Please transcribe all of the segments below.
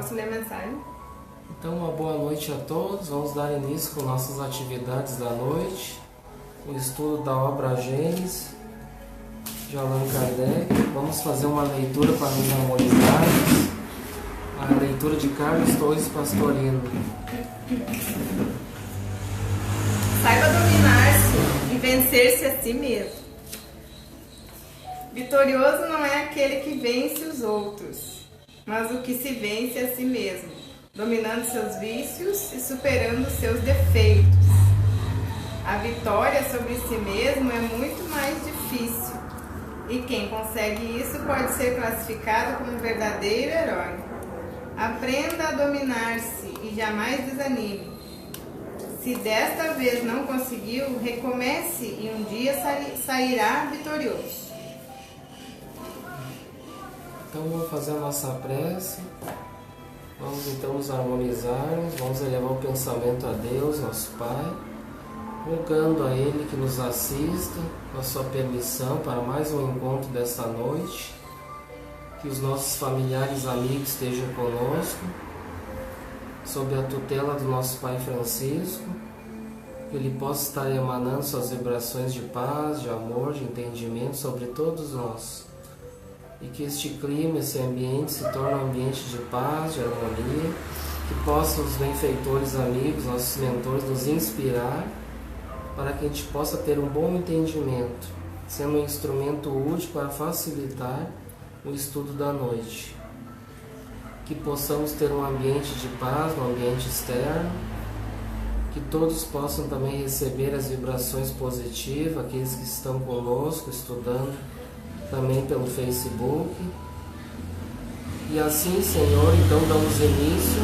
Posso ler a mensagem? Então, uma boa noite a todos. Vamos dar início com nossas atividades da noite. O estudo da obra Gênesis, de Allan Kardec. Vamos fazer uma leitura para nos harmonizarmos. A leitura de Carlos Torres Pastorino. Saiba dominar-se e vencer-se a si mesmo. Vitorioso não é aquele que vence os outros, mas o que se vence a si mesmo, dominando seus vícios e superando seus defeitos. A vitória sobre si mesmo é muito mais difícil, e quem consegue isso pode ser classificado como um verdadeiro herói. Aprenda a dominar-se e jamais desanime. Se desta vez não conseguiu, recomece e um dia sairá vitorioso. Então vamos fazer a nossa prece. Vamos então nos harmonizarmos. Vamos elevar o pensamento a Deus, nosso Pai, rogando a Ele que nos assista com a sua permissão para mais um encontro desta noite. Que os nossos familiares e amigos estejam conosco, sob a tutela do nosso Pai Francisco, que Ele possa estar emanando suas vibrações de paz, de amor, de entendimento sobre todos nós. E que este clima, esse ambiente se torne um ambiente de paz, de harmonia, que possam os benfeitores amigos, nossos mentores, nos inspirar para que a gente possa ter um bom entendimento, sendo um instrumento útil para facilitar o estudo da noite. Que possamos ter um ambiente de paz, um ambiente externo, que todos possam também receber as vibrações positivas, aqueles que estão conosco estudando também pelo Facebook. E assim, Senhor, então damos início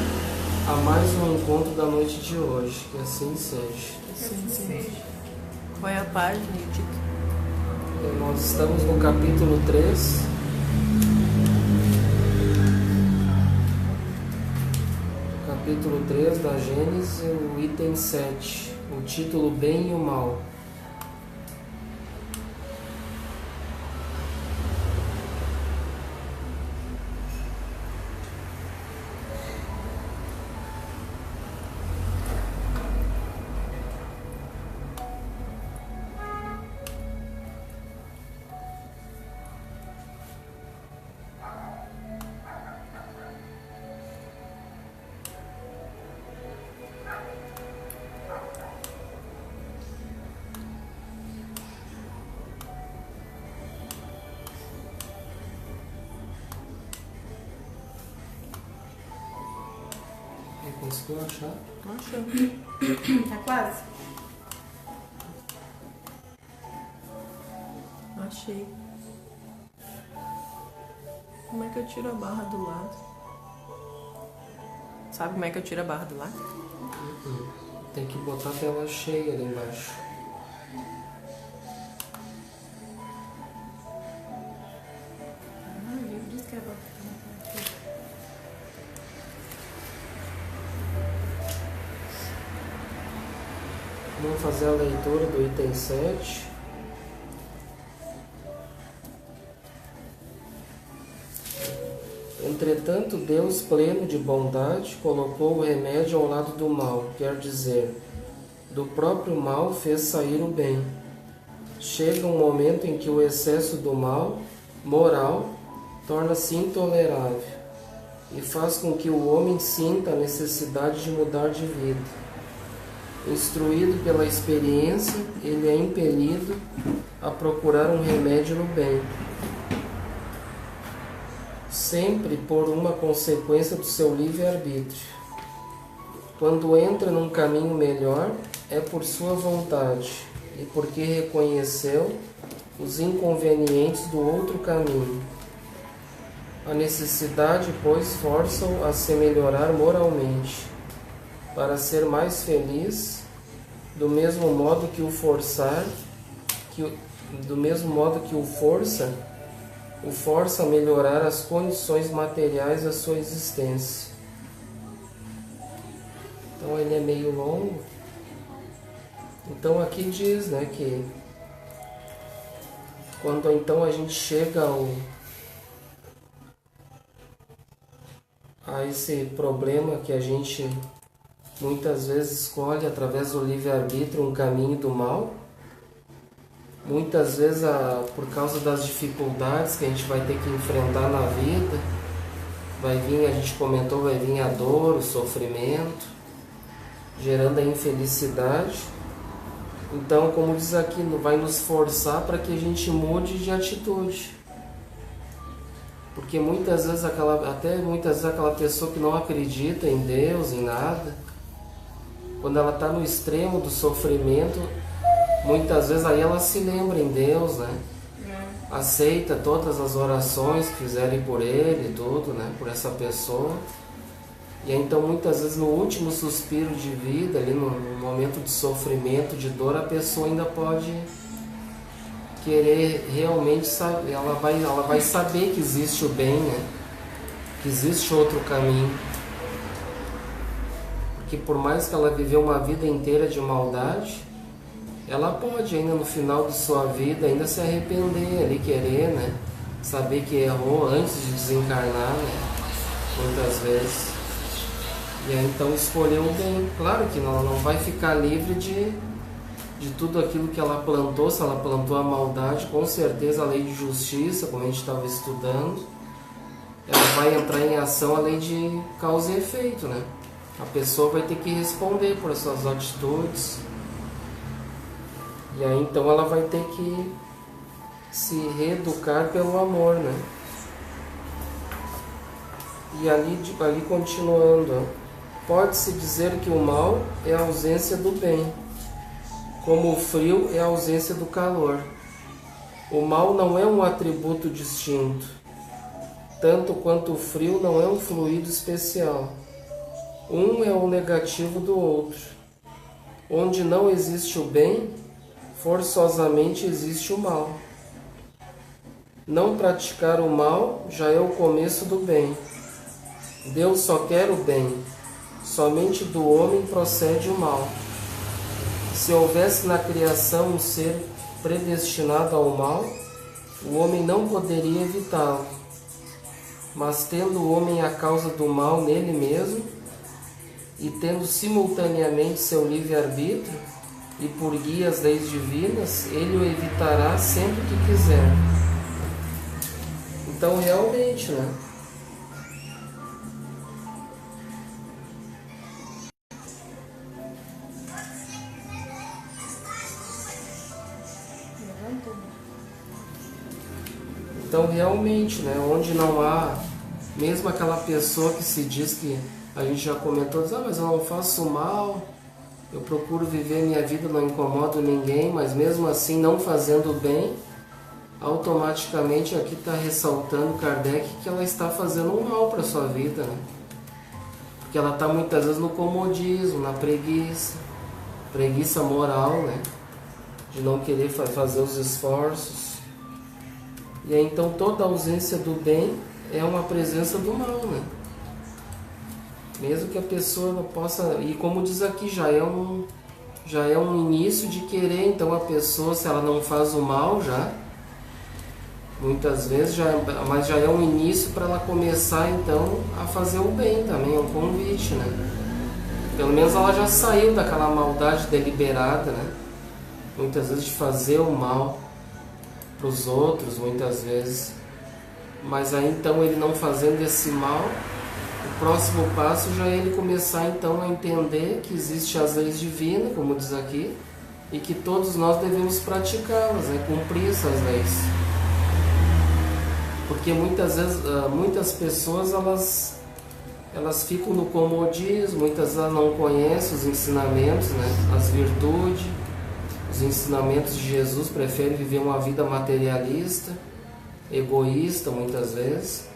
a mais um encontro da noite de hoje. Que assim seja. Assim seja. Qual é a página e o título? Nós estamos no capítulo 3. Capítulo 3 da Gênesis, o item 7, o título Bem e o Mal. Conseguiu achar? Achou. Tá quase? Achei. Como é que eu tiro a barra do lado? Sabe como é que eu tiro a barra do lado? Tem que botar a tela cheia ali embaixo. Eu disse que era. Vamos fazer a leitura do item 7. Entretanto, Deus, pleno de bondade, colocou o remédio ao lado do mal, quer dizer, do próprio mal fez sair o bem. Chega um momento em que o excesso do mal, moral, torna-se intolerável e faz com que o homem sinta a necessidade de mudar de vida. Instruído pela experiência, ele é impelido a procurar um remédio no bem, sempre por uma consequência do seu livre-arbítrio. Quando entra num caminho melhor, é por sua vontade e porque reconheceu os inconvenientes do outro caminho. A necessidade, pois, força-o a se melhorar moralmente, para ser mais feliz, do mesmo modo que o força a melhorar as condições materiais da sua existência. Então ele é meio longo. Então aqui diz, né, que quando então a gente chega a esse problema que a gente muitas vezes escolhe através do livre-arbítrio um caminho do mal. Muitas vezes, por causa das dificuldades que a gente vai ter que enfrentar na vida, vai vir, a gente comentou, vai vir a dor, o sofrimento, gerando a infelicidade. Então, como diz aqui, vai nos forçar para que a gente mude de atitude. Porque muitas vezes aquela pessoa que não acredita em Deus, em nada, quando ela está no extremo do sofrimento, muitas vezes aí ela se lembra em Deus, né? Aceita todas as orações que fizerem por ele, tudo, né? Por essa pessoa. E aí, então muitas vezes no último suspiro de vida, ali no momento de sofrimento, de dor, a pessoa ainda pode querer realmente saber, ela vai saber que existe o bem, né? Que existe outro caminho. Porque por mais que ela viveu uma vida inteira de maldade, ela pode ainda no final de sua vida ainda se arrepender, ali querer, né? Saber que errou antes de desencarnar, né? Muitas vezes. E aí então escolher o bem. Claro que ela não vai ficar livre de tudo aquilo que ela plantou. Se ela plantou a maldade, com certeza a lei de justiça, como a gente estava estudando, ela vai entrar em ação a lei de causa e efeito, né? A pessoa vai ter que responder por essas atitudes. E aí então ela vai ter que se reeducar pelo amor, né? E ali continuando, pode-se dizer que o mal é a ausência do bem, como o frio é a ausência do calor. O mal não é um atributo distinto, tanto quanto o frio não é um fluido especial. Um é o negativo do outro. Onde não existe o bem, forçosamente existe o mal. Não praticar o mal já é o começo do bem. Deus só quer o bem. Somente do homem procede o mal. Se houvesse na criação um ser predestinado ao mal, o homem não poderia evitá-lo. Mas tendo o homem a causa do mal nele mesmo, e tendo simultaneamente seu livre-arbítrio, e por guia as leis divinas, ele o evitará sempre que quiser. Então realmente, né? Então realmente, né? Onde não há, mesmo aquela pessoa que se diz que a gente já comentou, diz, mas eu não faço mal, eu procuro viver minha vida, não incomodo ninguém, mas mesmo assim não fazendo bem, automaticamente aqui está ressaltando Kardec que ela está fazendo um mal para a sua vida, né? Porque ela está muitas vezes no comodismo, na preguiça moral, né? De não querer fazer os esforços. E aí então toda ausência do bem é uma presença do mal, né? Mesmo que a pessoa não possa, e como diz aqui, já é um início de querer, então a pessoa, se ela não faz o mal já, muitas vezes, mas já é um início para ela começar então a fazer o bem também, é um convite, né? Pelo menos ela já saiu daquela maldade deliberada, né? Muitas vezes de fazer o mal para os outros, muitas vezes. Mas aí então ele não fazendo esse mal, o próximo passo já é ele começar então a entender que existem as leis divinas, como diz aqui, e que todos nós devemos praticá-las, né? Cumprir essas leis. Porque muitas vezes, muitas pessoas elas ficam no comodismo, muitas vezes elas não conhecem os ensinamentos, né? As virtudes, os ensinamentos de Jesus, preferem viver uma vida materialista, egoísta muitas vezes.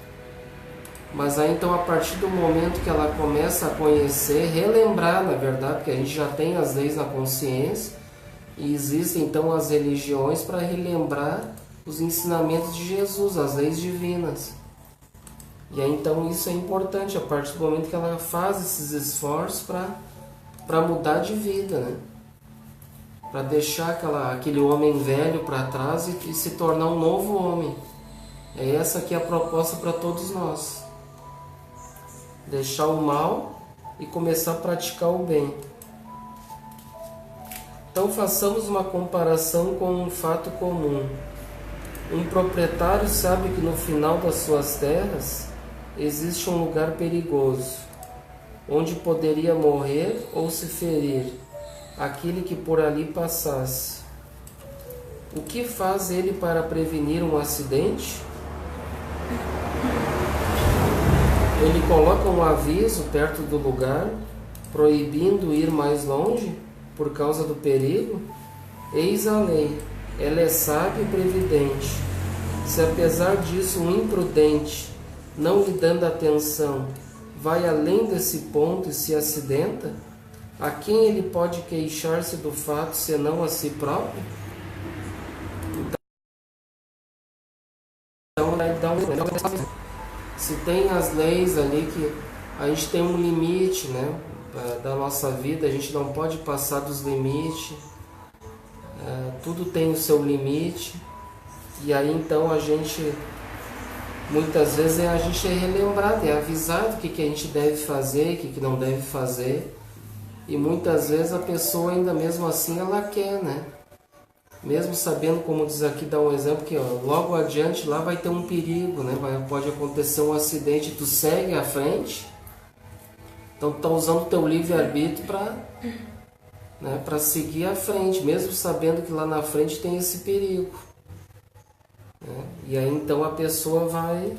Mas aí então a partir do momento que ela começa a conhecer, relembrar na verdade, porque a gente já tem as leis na consciência, e existem então as religiões para relembrar os ensinamentos de Jesus, as leis divinas. E aí então isso é importante, a partir do momento que ela faz esses esforços para mudar de vida, né? Para deixar aquele homem velho para trás e se tornar um novo homem. É essa que é a proposta para todos nós. deixar o mal e começar a praticar o bem. Então façamos uma comparação com um fato comum. Um proprietário sabe que no final das suas terras existe um lugar perigoso, onde poderia morrer ou se ferir aquele que por ali passasse. O que faz ele para prevenir um acidente? Ele coloca um aviso perto do lugar, proibindo ir mais longe por causa do perigo? Eis a lei, ela é sábia e previdente. Se apesar disso um imprudente, não lhe dando atenção, vai além desse ponto e se acidenta, a quem ele pode queixar-se do fato senão a si próprio? Se tem as leis ali que a gente tem um limite, né, da nossa vida, a gente não pode passar dos limites, tudo tem o seu limite, e aí então a gente, muitas vezes a gente é relembrado, é avisado o que a gente deve fazer, o que não deve fazer, e muitas vezes a pessoa ainda mesmo assim ela quer, né? Mesmo sabendo, como diz aqui, dá um exemplo que logo adiante lá vai ter um perigo, né? Pode acontecer um acidente, tu segue à frente, então tu tá usando o teu livre-arbítrio para seguir à frente, mesmo sabendo que lá na frente tem esse perigo, né? E aí então a pessoa vai,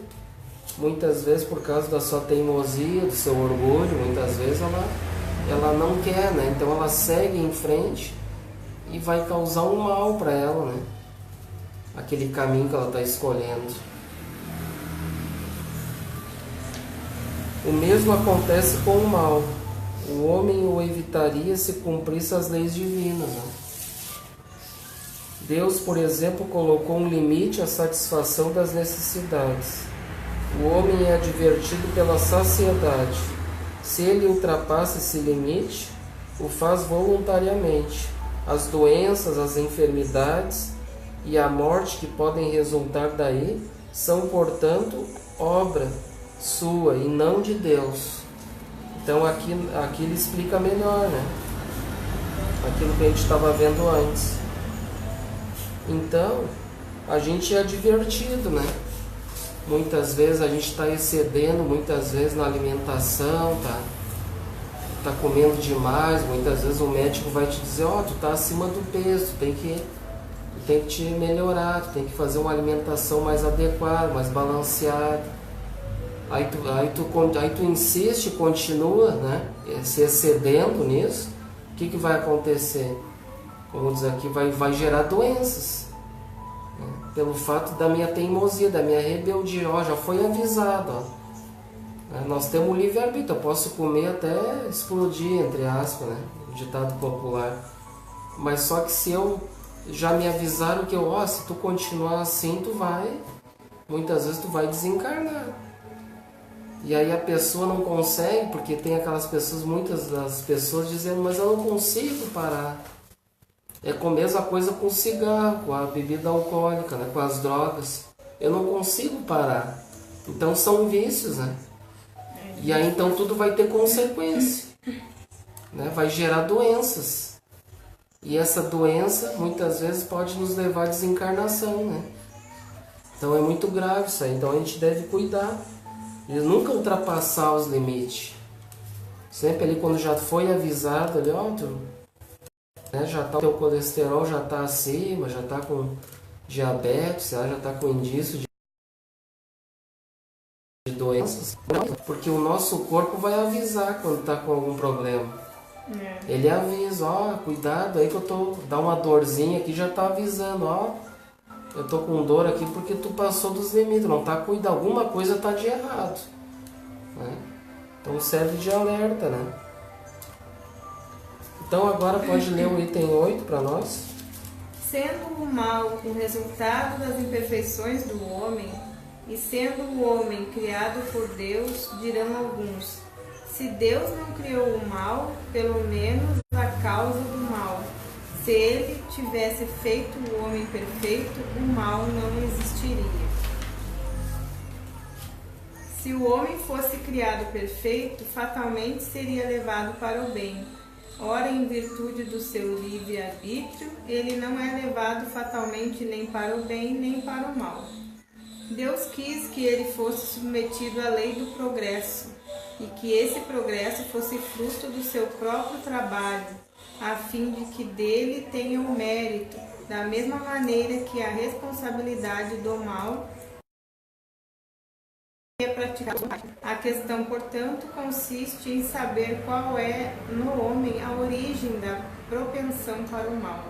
muitas vezes por causa da sua teimosia, do seu orgulho, muitas vezes ela não quer, né? Então ela segue em frente e vai causar um mal para ela, né? Aquele caminho que ela está escolhendo. O mesmo acontece com o mal. O homem o evitaria se cumprisse as leis divinas, né? Deus, por exemplo, colocou um limite à satisfação das necessidades. O homem é advertido pela saciedade. Se ele ultrapassa esse limite, o faz voluntariamente. As doenças, as enfermidades e a morte que podem resultar daí são, portanto, obra sua e não de Deus. Então aqui ele explica melhor, né? Aquilo que a gente estava vendo antes. Então, a gente é advertido, né? Muitas vezes a gente está excedendo, muitas vezes na alimentação, tá comendo demais, muitas vezes o médico vai te dizer, tu tá acima do peso, tu tem que te melhorar, tu tem que fazer uma alimentação mais adequada, mais balanceada. Aí tu insiste, continua, né, se excedendo nisso, o que vai acontecer? Como diz aqui, vai gerar doenças, né, pelo fato da minha teimosia, da minha rebeldia. Já foi avisado, nós temos o livre-arbítrio, eu posso comer até explodir, entre aspas, né? O ditado popular. Mas só que se eu já me avisaram que se tu continuar assim, muitas vezes tu vai desencarnar. E aí a pessoa não consegue, porque tem aquelas pessoas, muitas das pessoas dizendo, mas eu não consigo parar. É com a mesma coisa com o cigarro, com a bebida alcoólica, né? Com as drogas. Eu não consigo parar. Então são vícios, né? E aí então tudo vai ter consequência, né? Vai gerar doenças. E essa doença muitas vezes pode nos levar à desencarnação, né? Então é muito grave isso aí. Então a gente deve cuidar e nunca ultrapassar os limites. Sempre ali quando já foi avisado, ali, já tá, o teu colesterol já está acima, já está com diabetes, já está com indício de doenças, porque o nosso corpo vai avisar quando está com algum problema. Ele avisa, cuidado aí que dá uma dorzinha aqui, já está avisando, eu tô com dor aqui porque tu passou dos limites, não tá cuidando, alguma coisa tá de errado, né? Então serve de alerta, né? Então agora pode ler o item 8 para nós. Sendo o mal o resultado das imperfeições do homem, e sendo o homem criado por Deus, dirão alguns, se Deus não criou o mal, pelo menos a causa do mal. Se ele tivesse feito o homem perfeito, o mal não existiria. Se o homem fosse criado perfeito, fatalmente seria levado para o bem. Ora, em virtude do seu livre-arbítrio, ele não é levado fatalmente nem para o bem, nem para o mal. Deus quis que ele fosse submetido à lei do progresso, e que esse progresso fosse fruto do seu próprio trabalho, a fim de que dele tenha o mérito, da mesma maneira que a responsabilidade do mal é praticado. A questão, portanto, consiste em saber qual é no homem a origem da propensão para o mal.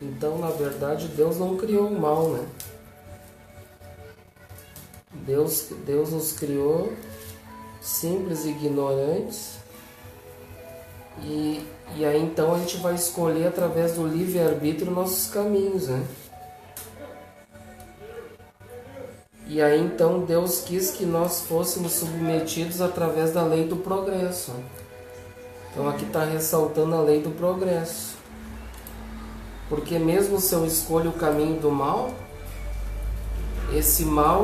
Então, na verdade, Deus não criou o mal, né? Deus nos criou simples e ignorantes, e aí então a gente vai escolher através do livre-arbítrio nossos caminhos, né? E aí então Deus quis que nós fôssemos submetidos através da lei do progresso. Então aqui está ressaltando a lei do progresso. Porque mesmo se eu escolho o caminho do mal, esse mal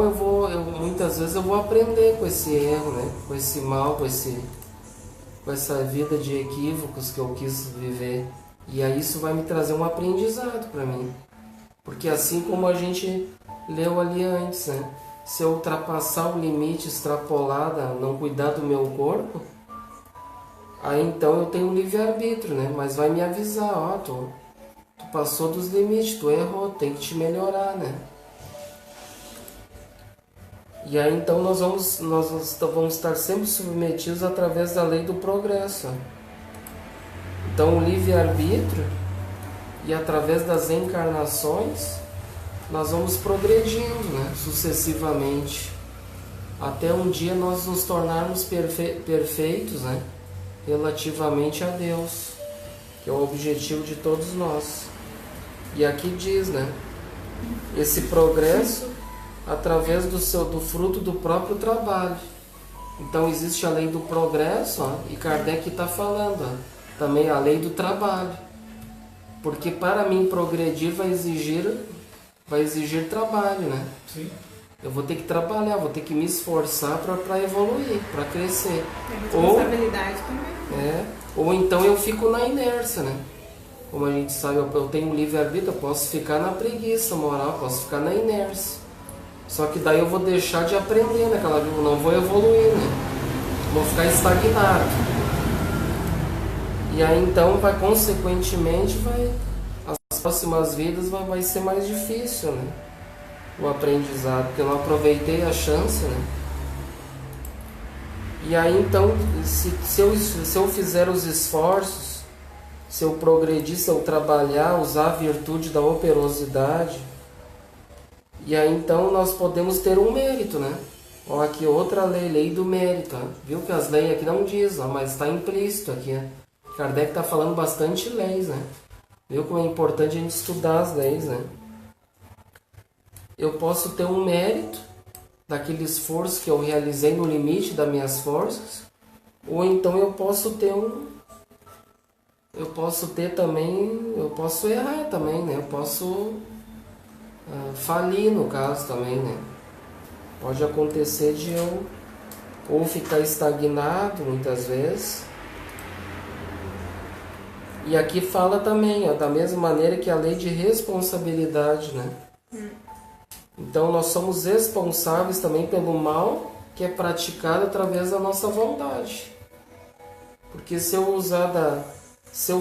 muitas vezes eu vou aprender com esse erro, né? Com esse mal, com essa vida de equívocos que eu quis viver. E aí isso vai me trazer um aprendizado para mim. Porque assim como a gente leu ali antes, né? Se eu ultrapassar o limite, extrapolar, não cuidar do meu corpo, aí então eu tenho um livre-arbítrio, né? Mas vai me avisar, ó, tu passou dos limites, tu errou, tem que te melhorar, né? E aí então nós vamos estar sempre submetidos através da lei do progresso. Então o livre-arbítrio, e através das encarnações, nós vamos progredindo, né, sucessivamente, até um dia nós nos tornarmos perfeitos, né, relativamente a Deus, que é o objetivo de todos nós. E aqui diz, né, esse progresso através do fruto do próprio trabalho. Então existe a lei do progresso, ó, e Kardec está falando, ó, também a lei do trabalho. Porque para mim progredir vai exigir trabalho, né? Sim. Eu vou ter que trabalhar, vou ter que me esforçar para evoluir, para crescer. É responsabilidade também. Ou então eu fico na inércia, né? Como a gente sabe, eu tenho um livre-arbítrio, eu posso ficar na preguiça moral, posso ficar na inércia. Só que daí eu vou deixar de aprender naquela vida, não vou evoluir, né? Vou ficar estagnado. E aí então, consequentemente, as próximas vidas vai ser mais difícil, né? O aprendizado, porque eu não aproveitei a chance, né? E aí então, se eu fizer os esforços, se eu progredir, se eu trabalhar, usar a virtude da operosidade, e aí então nós podemos ter um mérito, né? Ó, aqui outra lei do mérito, ó. Viu que as leis aqui não diz, ó, mas está implícito aqui, ó. Kardec está falando bastante leis, né? Viu como é importante a gente estudar as leis, né? Eu posso ter um mérito daquele esforço que eu realizei no limite das minhas forças, ou então eu posso errar também, né? Eu posso falir, no caso, também, né? Pode acontecer de eu ou ficar estagnado muitas vezes. E aqui fala também, ó, da mesma maneira que a lei de responsabilidade, né? Então nós somos responsáveis também pelo mal que é praticado através da nossa vontade. Porque se eu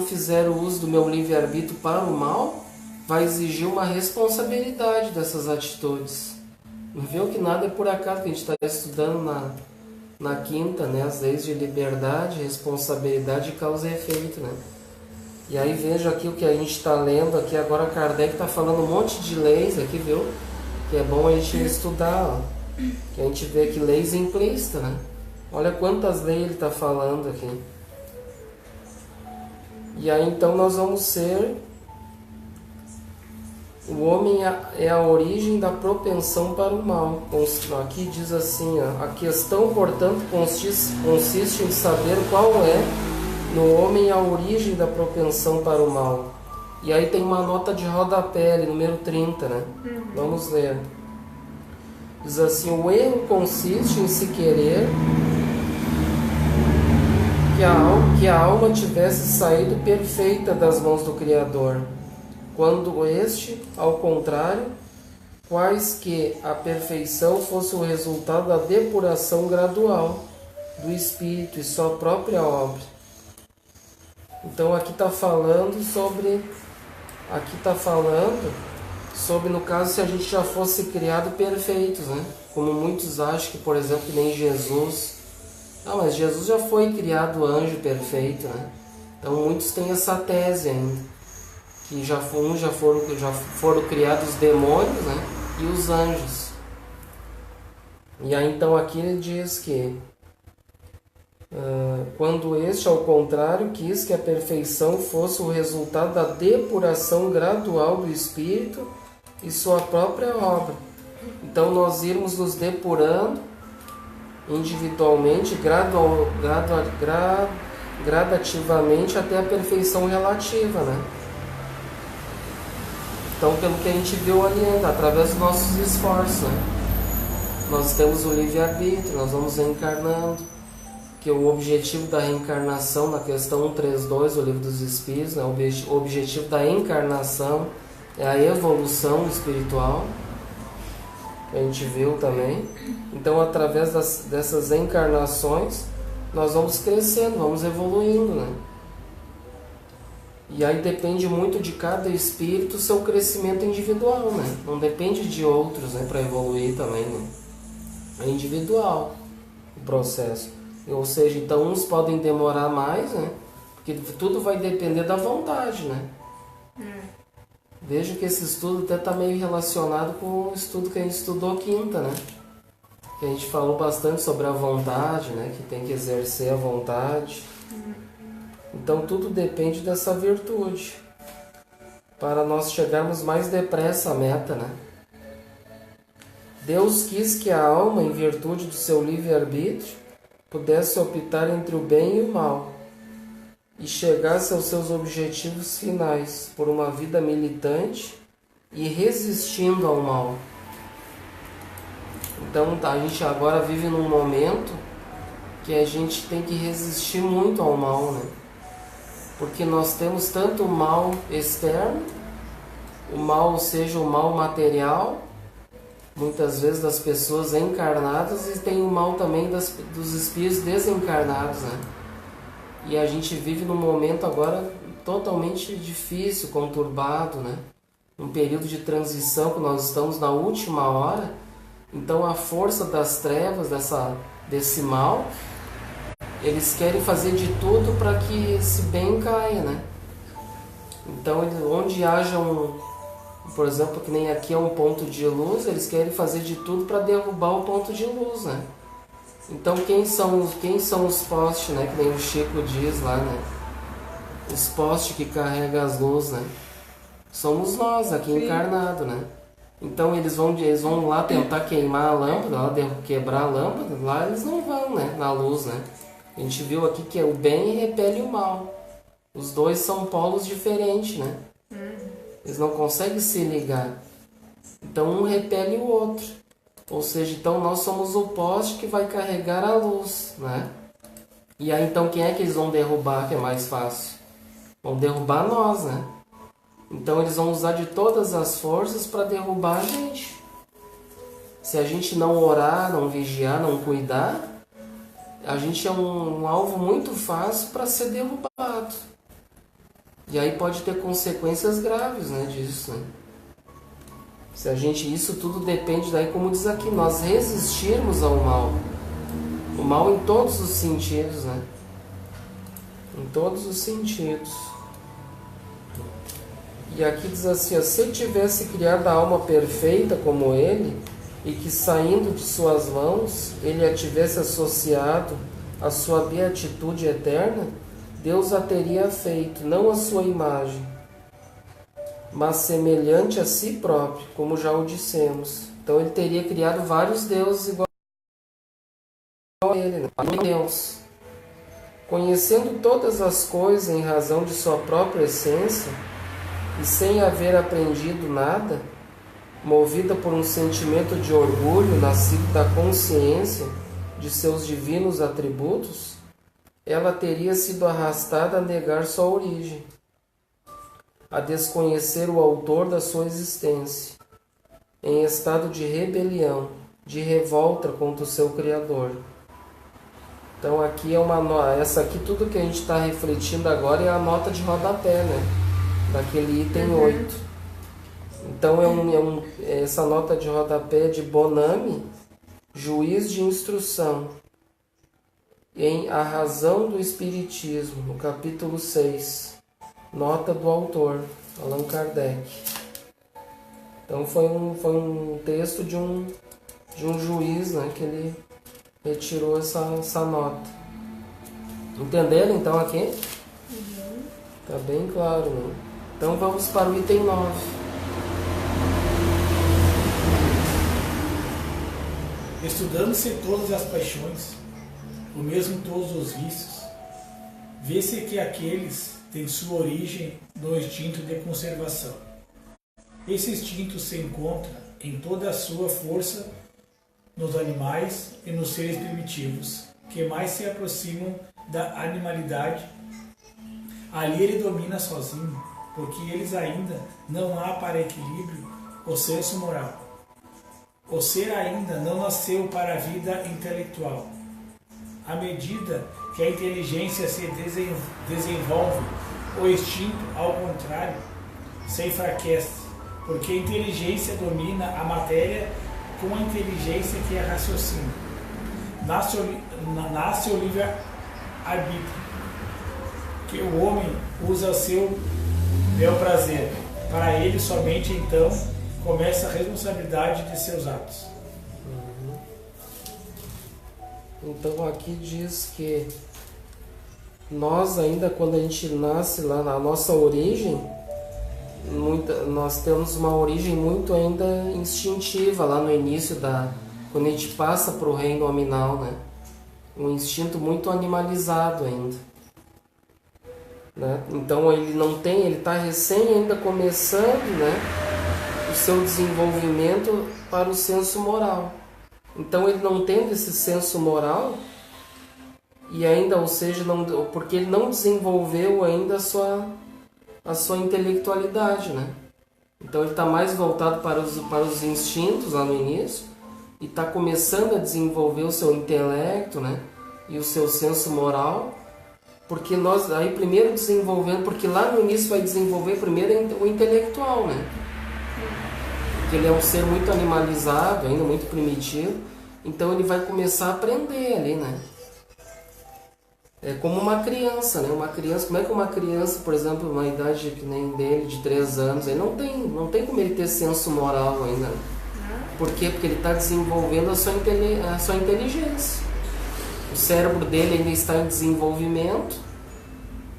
fizer o uso do meu livre-arbítrio para o mal, vai exigir uma responsabilidade dessas atitudes. Não viu que nada é por acaso, que a gente está estudando na quinta, né? As leis de liberdade, responsabilidade e causa e efeito, né? E aí veja aqui o que a gente está lendo aqui agora. Kardec está falando um monte de leis aqui, viu? Que é bom a gente estudar, ó. Que a gente vê que leis implícitas, né? Olha quantas leis ele está falando aqui. E aí então nós vamos ser... O homem é a origem da propensão para o mal. Aqui diz assim, ó, a questão, portanto, consiste em saber qual é no homem a origem da propensão para o mal, E aí tem uma nota de rodapé, número 30, né? Vamos ler. Diz assim: o erro consiste em se querer que a alma tivesse saído perfeita das mãos do Criador, quando este, ao contrário, quais que a perfeição fosse o resultado da depuração gradual do espírito e sua própria obra. Então aqui está falando sobre, no caso, se a gente já fosse criado perfeitos, né? Como muitos acham que, por exemplo, que nem Jesus. Ah, mas Jesus já foi criado anjo perfeito, né? Então muitos têm essa tese ainda, que já foram criados os demônios, né? E os anjos. E aí então aqui ele diz que quando este, ao contrário, quis que a perfeição fosse o resultado da depuração gradual do espírito e sua própria obra. Então nós irmos nos depurando individualmente, gradativamente até a perfeição relativa, né? Então, pelo que a gente viu ali, através dos nossos esforços, né? Nós temos o livre-arbítrio, nós vamos reencarnando, que o objetivo da reencarnação, na questão 132 do Livro dos Espíritos, né? O objetivo da encarnação é a evolução espiritual, que a gente viu também. Então, através dessas encarnações, nós vamos crescendo, vamos evoluindo, né? E aí depende muito de cada espírito o seu crescimento individual, né? Não depende de outros, né, para evoluir também, né? É individual o processo. Ou seja, então uns podem demorar mais, né? Porque tudo vai depender da vontade, né? Veja que esse estudo até está meio relacionado com o estudo que a gente estudou quinta, né? Que a gente falou bastante sobre a vontade, né? Que tem que exercer a vontade. Então tudo depende dessa virtude, para nós chegarmos mais depressa à meta, né? Deus quis que a alma, em virtude do seu livre-arbítrio, pudesse optar entre o bem e o mal, e chegasse aos seus objetivos finais por uma vida militante e resistindo ao mal. Então a gente agora vive num momento que a gente tem que resistir muito ao mal, né? Porque nós temos tanto o mal externo, o mal, ou seja, o mal material, muitas vezes das pessoas encarnadas, e tem o mal também dos espíritos desencarnados, né? E a gente vive num momento agora totalmente difícil, conturbado, né? Um período de transição que nós estamos na última hora. Então a força das trevas, desse mal, eles querem fazer de tudo para que esse bem caia, né? Então, onde haja por exemplo, que nem aqui é um ponto de luz, eles querem fazer de tudo para derrubar o ponto de luz, né? Então, quem são os postes, né? Que nem o Chico diz lá, né? Os postes que carregam as luzes, né? Somos nós aqui encarnados, né? Então, eles vão lá tentar queimar a lâmpada, lá quebrar a lâmpada, lá eles não vão, né? Na luz, né? A gente viu aqui que o bem repele o mal. Os dois são polos diferentes, né? Eles não conseguem se ligar. Então um repele o outro. Ou seja, então nós somos o poste que vai carregar a luz, né? E aí então quem é que eles vão derrubar, que é mais fácil? Vão derrubar nós, né? Então eles vão usar de todas as forças para derrubar a gente. Se a gente não orar, não vigiar, não cuidar, a gente é um alvo muito fácil para ser derrubado. E aí pode ter consequências graves, né, disso, né? Se a gente, isso tudo depende daí, como diz aqui, nós resistirmos ao mal. O mal em todos os sentidos, né? Em todos os sentidos. E aqui diz assim, ó, se tivesse criado a alma perfeita como ele, e que saindo de suas mãos, ele a tivesse associado à sua beatitude eterna, Deus a teria feito, não a sua imagem, mas semelhante a si próprio, como já o dissemos. Então ele teria criado vários deuses igual a ele, né? Deus. Conhecendo todas as coisas em razão de sua própria essência, e sem haver aprendido nada, movida por um sentimento de orgulho nascido da consciência de seus divinos atributos, ela teria sido arrastada a negar sua origem, a desconhecer o autor da sua existência, em estado de rebelião, de revolta contra o seu Criador. Então aqui essa aqui, tudo que a gente está refletindo agora é a nota de rodapé, né? Daquele item 8. Então essa nota de rodapé de Bonami, juiz de instrução, em A Razão do Espiritismo, no capítulo 6, nota do autor, Allan Kardec. Então foi um texto de um juiz, né, que ele retirou essa nota. Entenderam então aqui? Tá bem claro, né? Então vamos para o item 9. Estudando-se todas as paixões, o mesmo todos os vícios, vê-se que aqueles têm sua origem no instinto de conservação. Esse instinto se encontra em toda a sua força nos animais e nos seres primitivos, que mais se aproximam da animalidade. Ali ele domina sozinho, porque eles ainda não há para equilíbrio o senso moral. O ser ainda não nasceu para a vida intelectual. À medida que a inteligência se desenvolve, o instinto, ao contrário, se enfraquece, porque a inteligência domina a matéria com a inteligência que é raciocínio. Nasce o livre-arbítrio, que o homem usa a seu bel prazer. Para ele somente então começa a responsabilidade de seus atos. Então aqui diz que nós ainda, quando a gente nasce lá na nossa origem, nós temos uma origem muito ainda instintiva lá no início quando a gente passa para o reino nominal, né? Um instinto muito animalizado ainda, né? Então ele está recém ainda começando, né, o seu desenvolvimento para o senso moral. Então ele não tendo esse senso moral, e ainda, ou seja, porque ele não desenvolveu ainda a sua intelectualidade, né? Então ele está mais voltado para os instintos lá no início, e está começando a desenvolver o seu intelecto, né, e o seu senso moral, porque nós aí primeiro desenvolvendo, porque lá no início vai desenvolver primeiro o intelectual, né? Porque ele é um ser muito animalizado, ainda muito primitivo, então ele vai começar a aprender ali, né? É como uma criança, né? Uma criança, como é que uma criança, por exemplo, uma idade que nem dele, de 3 anos, ele não tem como ele ter senso moral ainda. Por quê? Porque ele está desenvolvendo a sua inteligência. O cérebro dele ainda está em desenvolvimento,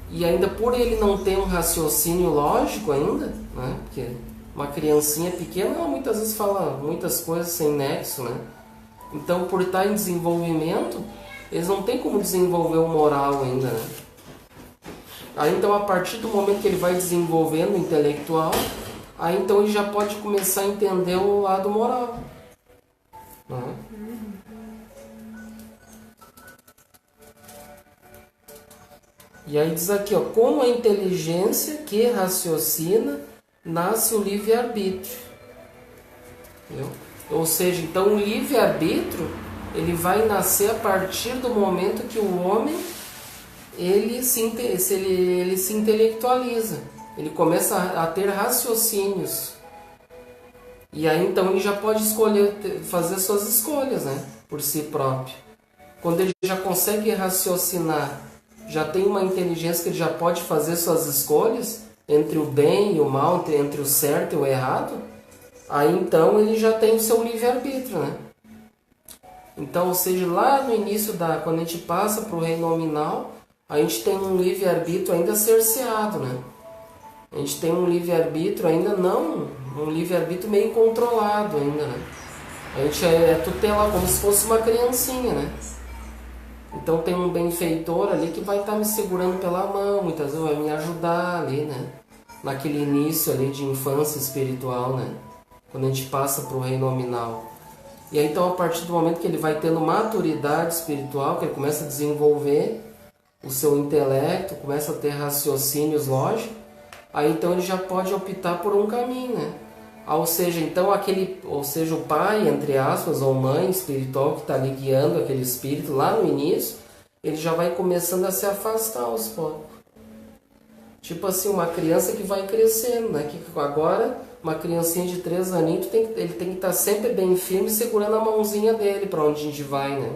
e ainda por ele não ter um raciocínio lógico ainda, né? Porque uma criancinha pequena muitas vezes fala muitas coisas sem nexo, né? Então, por estar em desenvolvimento, eles não têm como desenvolver o moral ainda, né? Aí então, a partir do momento que ele vai desenvolvendo o intelectual, aí então ele já pode começar a entender o lado moral, né? E aí diz aqui, ó, com a inteligência que raciocina, nasce o livre-arbítrio. Ou seja, então o livre-arbítrio ele vai nascer a partir do momento que o homem ele se intelectualiza, ele começa a ter raciocínios, e aí então ele já pode fazer suas escolhas, né, por si próprio. Quando ele já consegue raciocinar, já tem uma inteligência que ele já pode fazer suas escolhas entre o bem e o mal, entre o certo e o errado, aí então ele já tem o seu livre-arbítrio, né? Então, ou seja, lá no início, quando a gente passa para o reino nominal, a gente tem um livre-arbítrio ainda cerceado, né? A gente tem um livre-arbítrio ainda não, um livre-arbítrio meio controlado ainda, né? A gente é tutelado como se fosse uma criancinha, né? Então tem um benfeitor ali que vai estar me segurando pela mão, muitas vezes vai me ajudar ali, né? naquele início ali de infância espiritual, né? Quando a gente passa para o reino nominal. E aí, então, a partir do momento que ele vai tendo maturidade espiritual, que ele começa a desenvolver o seu intelecto, começa a ter raciocínios lógicos, aí então ele já pode optar por um caminho, né? Ou seja, então o pai, entre aspas, ou mãe espiritual que está ali guiando aquele espírito lá no início, ele já vai começando a se afastar aos poucos. Tipo assim, uma criança que vai crescendo, né? Que agora, uma criancinha de 3 aninhos, ele tem que estar sempre bem firme, segurando a mãozinha dele para onde a gente vai, né?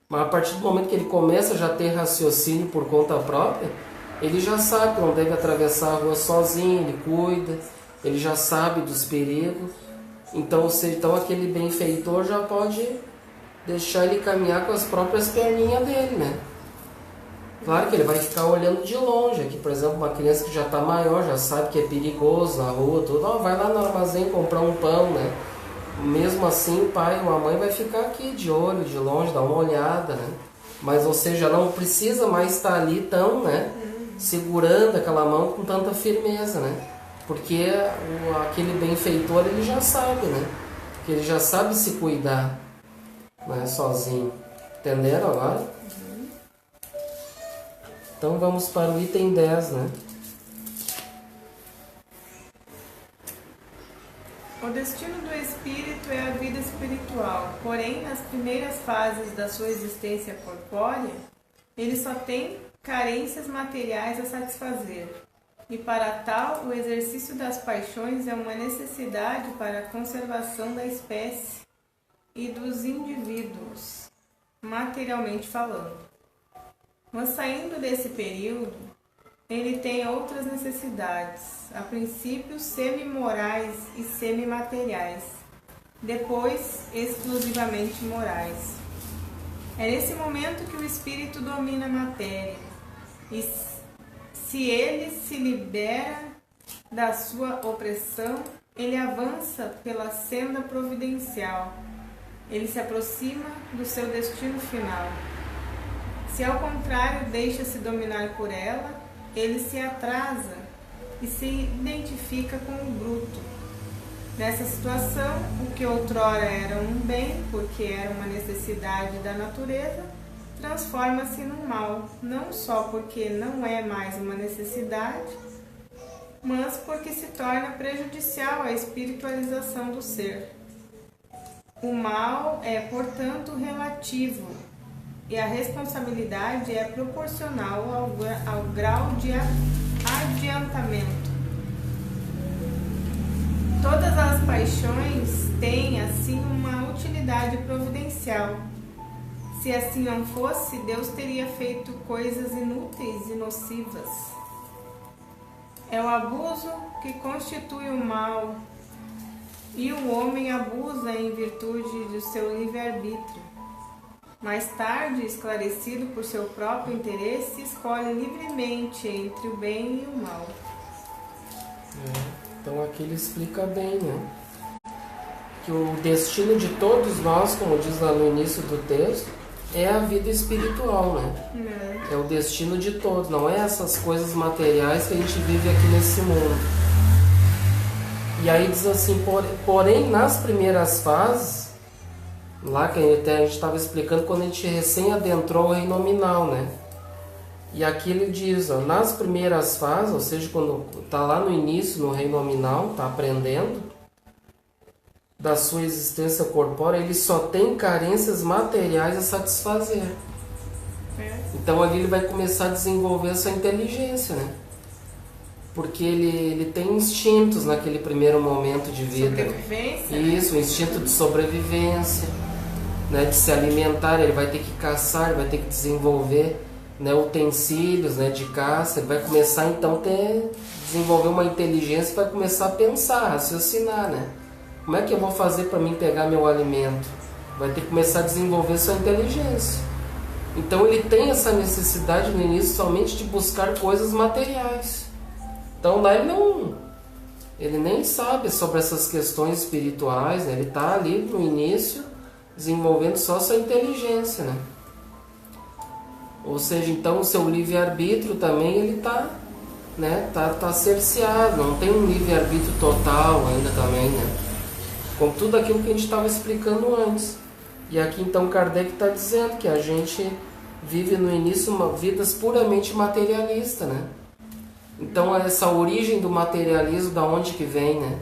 Mas a partir do momento que ele começa já a ter raciocínio por conta própria, ele já sabe que não deve atravessar a rua sozinho, ele cuida, ele já sabe dos perigos. Então aquele benfeitor já pode deixar ele caminhar com as próprias perninhas dele, né? Claro que ele vai ficar olhando de longe. Aqui, por exemplo, uma criança que já está maior, já sabe que é perigoso na rua, tudo, vai lá no armazém comprar um pão, né? Mesmo assim, o pai ou a mãe vai ficar aqui de olho, de longe, dar uma olhada, né? Mas, ou seja, não precisa mais estar ali tão, né? Segurando aquela mão com tanta firmeza, né? Porque aquele benfeitor, ele já sabe, né? Que ele já sabe se cuidar, né? Sozinho. Entenderam agora? Então vamos para o item 10, né? O destino do espírito é a vida espiritual, porém, nas primeiras fases da sua existência corpórea, ele só tem carências materiais a satisfazer. E para tal, o exercício das paixões é uma necessidade para a conservação da espécie e dos indivíduos, materialmente falando. Mas saindo desse período, ele tem outras necessidades, a princípio semi-morais e semi-materiais, depois exclusivamente morais. É nesse momento que o espírito domina a matéria, e se ele se libera da sua opressão, ele avança pela senda providencial, ele se aproxima do seu destino final. Se ao contrário deixa-se dominar por ela, ele se atrasa e se identifica com o bruto. Nessa situação, o que outrora era um bem, porque era uma necessidade da natureza, transforma-se num mal, não só porque não é mais uma necessidade, mas porque se torna prejudicial à espiritualização do ser. O mal é, portanto, relativo, e a responsabilidade é proporcional ao grau de adiantamento. Todas as paixões têm, assim, uma utilidade providencial. Se assim não fosse, Deus teria feito coisas inúteis e nocivas. É o abuso que constitui o mal, e o homem abusa em virtude do seu livre-arbítrio. Mais tarde, esclarecido por seu próprio interesse, escolhe livremente entre o bem e o mal. Então aqui ele explica bem, né? Que o destino de todos nós, como diz lá no início do texto, é a vida espiritual, né? É o destino de todos, não é essas coisas materiais que a gente vive aqui nesse mundo. E aí diz assim, porém nas primeiras fases, lá que a gente estava explicando quando a gente recém adentrou o reino nominal, né? E aqui ele diz, ó, nas primeiras fases, ou seja, quando está lá no início, no reino nominal, está aprendendo da sua existência corpórea, ele só tem carências materiais a satisfazer. Então ali ele vai começar a desenvolver a sua inteligência, né? Porque ele tem instintos naquele primeiro momento de vida. Sobrevivência. Isso, o instinto de sobrevivência, né? De se alimentar, ele vai ter que caçar, ele vai ter que desenvolver, né, utensílios, né, de caça. Ele vai começar então a desenvolver uma inteligência e vai começar a pensar, a raciocinar, né? Como é que eu vou fazer para mim pegar meu alimento? Vai ter que começar a desenvolver sua inteligência. Então ele tem essa necessidade no início somente de buscar coisas materiais. Então lá ele nem sabe sobre essas questões espirituais, né? Ele está ali no início desenvolvendo só sua inteligência, né? Ou seja, então o seu livre-arbítrio também ele está né, tá cerceado, não tem um livre-arbítrio total ainda também, né? Com tudo aquilo que a gente estava explicando antes. E aqui então Kardec está dizendo que a gente vive no início vidas puramente materialistas, né? Então essa origem do materialismo, da onde que vem, né?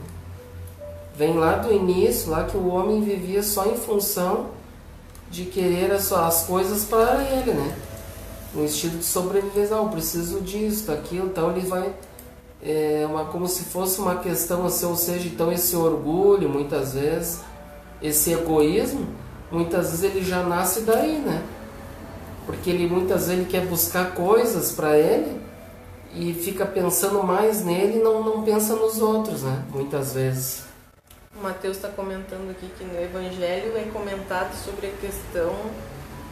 Vem lá do início, lá que o homem vivia só em função de querer as coisas para ele, né? No instinto de sobrevivência, eu preciso disso, daquilo, então ele vai como se fosse uma questão assim, ou seja, então esse orgulho, muitas vezes, esse egoísmo, muitas vezes ele já nasce daí, né? Porque ele muitas vezes ele quer buscar coisas para ele e fica pensando mais nele e não pensa nos outros, né? Muitas vezes. O Mateus está comentando aqui que no Evangelho é comentado sobre a questão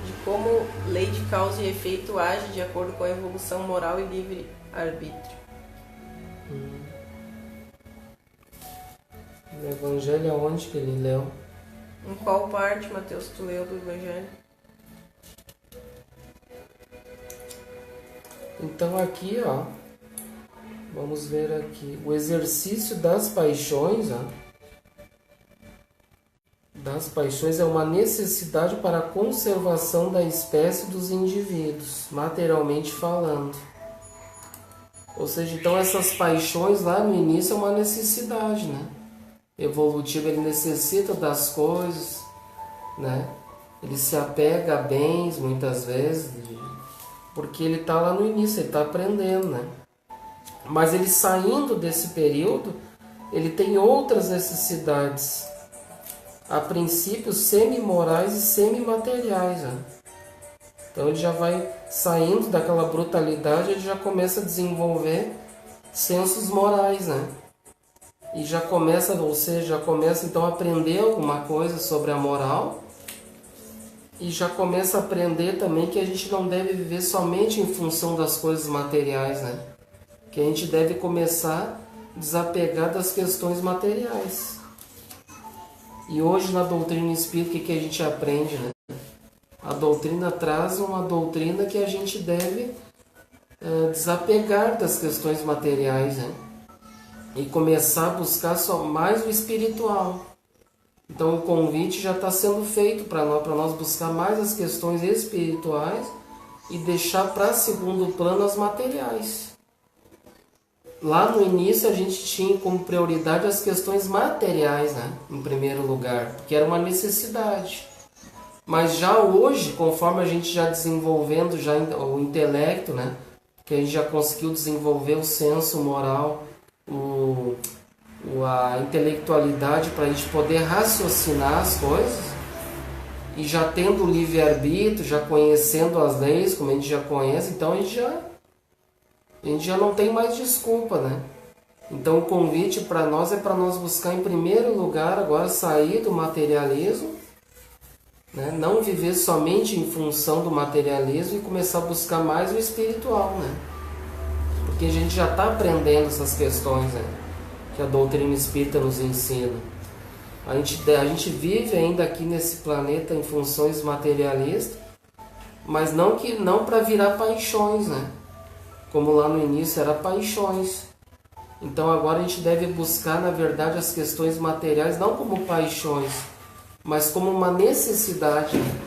de como lei de causa e efeito age de acordo com a evolução moral e livre-arbítrio. O Evangelho aonde que ele leu? Em qual parte, Mateus, tu leu do Evangelho? Então aqui, ó, vamos ver aqui, o exercício das paixões, ó, das paixões é uma necessidade para a conservação da espécie dos indivíduos, materialmente falando. Ou seja, então essas paixões lá no início é uma necessidade, né? Evolutivo, ele necessita das coisas, né? Ele se apega a bens muitas vezes, porque ele está lá no início, ele está aprendendo, né? Mas ele saindo desse período, ele tem outras necessidades, a princípio semi-morais e semi-materiais, né? Então ele já vai saindo daquela brutalidade, ele já começa a desenvolver sensos morais, né? E já começa, ou seja, já começa então a aprender alguma coisa sobre a moral e já começa a aprender também que a gente não deve viver somente em função das coisas materiais, né? Que a gente deve começar a desapegar das questões materiais. E hoje na doutrina espírita, o que a gente aprende, né? A doutrina traz uma doutrina que a gente deve desapegar das questões materiais, né? E começar a buscar só mais o espiritual. Então o convite já está sendo feito para nós buscar mais as questões espirituais e deixar para segundo plano as materiais. Lá no início a gente tinha como prioridade as questões materiais, né? Em primeiro lugar, porque era uma necessidade. Mas já hoje, conforme a gente já desenvolvendo já o intelecto, né? Que a gente já conseguiu desenvolver o senso moral, a intelectualidade para a gente poder raciocinar as coisas, e já tendo o livre-arbítrio, já conhecendo as leis, como a gente já conhece, então a gente já não tem mais desculpa, né? Então o convite para nós é para nós buscar em primeiro lugar agora sair do materialismo, né? Não viver somente em função do materialismo e começar a buscar mais o espiritual, né? Porque a gente já está aprendendo essas questões, né? Que a doutrina espírita nos ensina. A gente vive ainda aqui nesse planeta em funções materialistas, mas não para virar paixões, né? Como lá no início era paixões. Então agora a gente deve buscar, na verdade, as questões materiais não como paixões, mas como uma necessidade, né?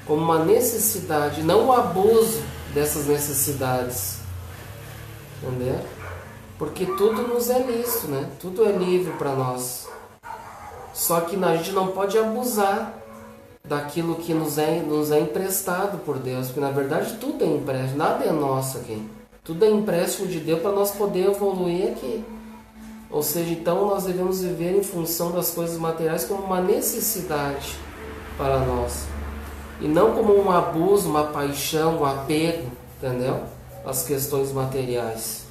Como uma necessidade, não o abuso dessas necessidades. Entendeu? Porque tudo nos é lícito, né? Tudo é livre para nós. Só que a gente não pode abusar daquilo que nos é emprestado por Deus. Porque na verdade tudo é empréstimo, nada é nosso aqui. Tudo é empréstimo de Deus para nós poder evoluir aqui. Ou seja, então nós devemos viver em função das coisas materiais como uma necessidade para nós. E não como um abuso, uma paixão, um apego, entendeu? As questões materiais.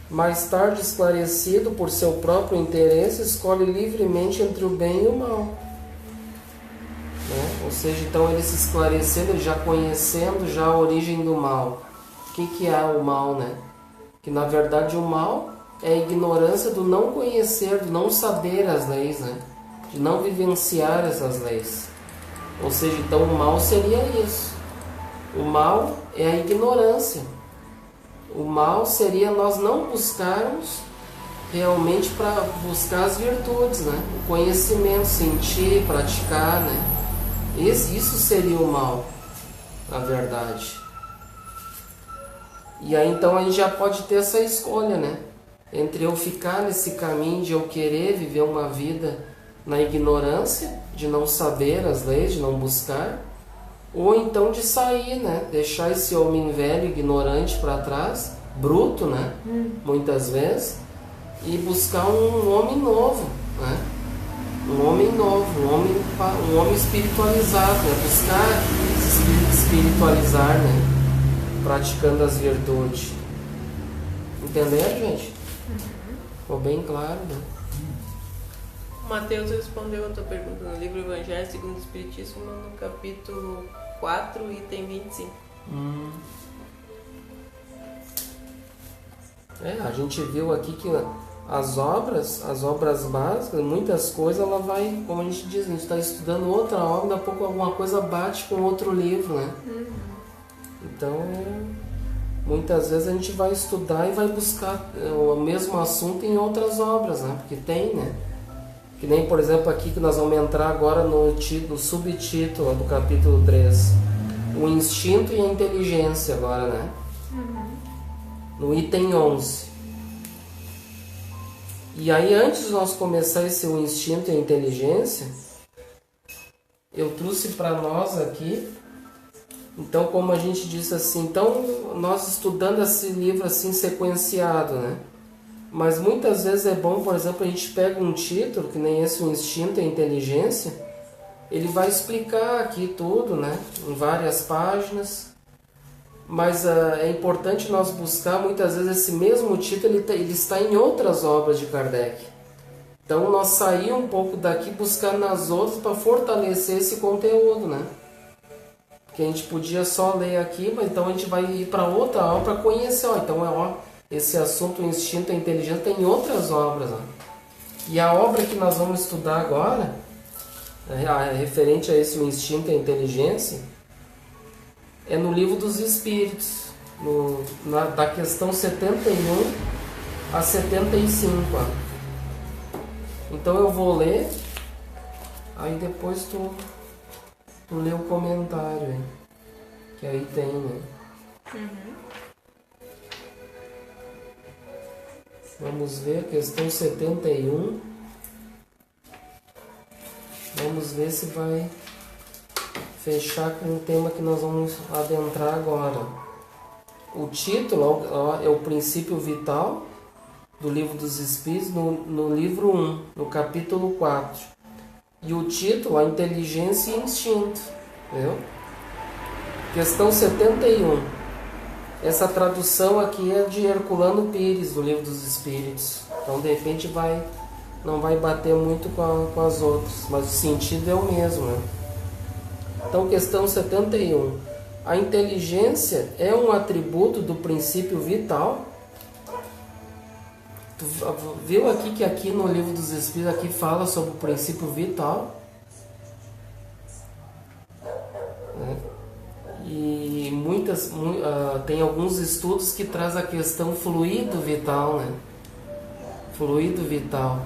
Mais tarde, esclarecido por seu próprio interesse, escolhe livremente entre o bem e o mal. Né? Ou seja, então ele se esclarecendo, ele já conhecendo já a origem do mal. O que é o mal, né? Que na verdade o mal é a ignorância do não conhecer, do não saber as leis, né? De não vivenciar essas leis. Ou seja, então o mal seria isso. O mal é a ignorância. O mal seria nós não buscarmos realmente para buscar as virtudes, né? O conhecimento, sentir, praticar, né? Isso seria o mal, na verdade. E aí então a gente já pode ter essa escolha, né? Entre eu ficar nesse caminho de eu querer viver uma vida na ignorância, de não saber as leis, de não buscar, ou então de sair, né? Deixar esse homem velho, ignorante para trás, bruto, né? Muitas vezes, e buscar um homem novo, né? Um homem novo, um homem espiritualizado, né? Buscar se espiritualizar, né? Praticando as virtudes. Entenderam, gente? Ficou bem claro, né? Mateus respondeu a tua pergunta no livro Evangelho segundo o Espiritismo, no capítulo 4, item 25. A gente viu aqui que as obras básicas, muitas coisas, ela vai, como a gente diz, a gente está estudando outra obra, daqui a pouco alguma coisa bate com outro livro, né? Então, muitas vezes a gente vai estudar e vai buscar o mesmo assunto em outras obras, né? Porque tem, né? Que nem, por exemplo, aqui que nós vamos entrar agora no subtítulo do capítulo 3. O instinto e a inteligência agora, né? No item 11. E aí, antes de nós começar esse o instinto e a inteligência, eu trouxe para nós aqui, então, como a gente disse assim, então nós estudando esse livro assim sequenciado, né? Mas muitas vezes é bom, por exemplo, a gente pega um título, que nem esse, o instinto e a inteligência, ele vai explicar aqui tudo, né? Em várias páginas. Mas é importante nós buscar, muitas vezes, esse mesmo título, ele está em outras obras de Kardec. Então, nós sair um pouco daqui, buscar nas outras para fortalecer esse conteúdo, né? Que a gente podia só ler aqui, mas então a gente vai ir para outra obra para conhecer. Então, esse assunto, o instinto e a inteligência, tem outras obras. Ó. E a obra que nós vamos estudar agora, referente a esse o instinto e a inteligência, é no Livro dos Espíritos, da questão 71 a 75. Ó. Então eu vou ler, aí depois tu lê o comentário, hein? Que aí tem, né? Vamos ver, questão 71. Vamos ver se vai fechar com o tema que nós vamos adentrar agora. O título é o Princípio Vital do Livro dos Espíritos, no livro 1, no capítulo 4. E o título, a Inteligência e Instinto. Viu? Questão 71. Essa tradução aqui é de Herculano Pires, do Livro dos Espíritos. Então, de repente, não vai bater muito com as outras, mas o sentido é o mesmo, né? Então, questão 71. A inteligência é um atributo do princípio vital? Tu viu aqui que aqui no Livro dos Espíritos aqui fala sobre o princípio vital? E tem alguns estudos que traz a questão fluido vital, né? Fluido vital.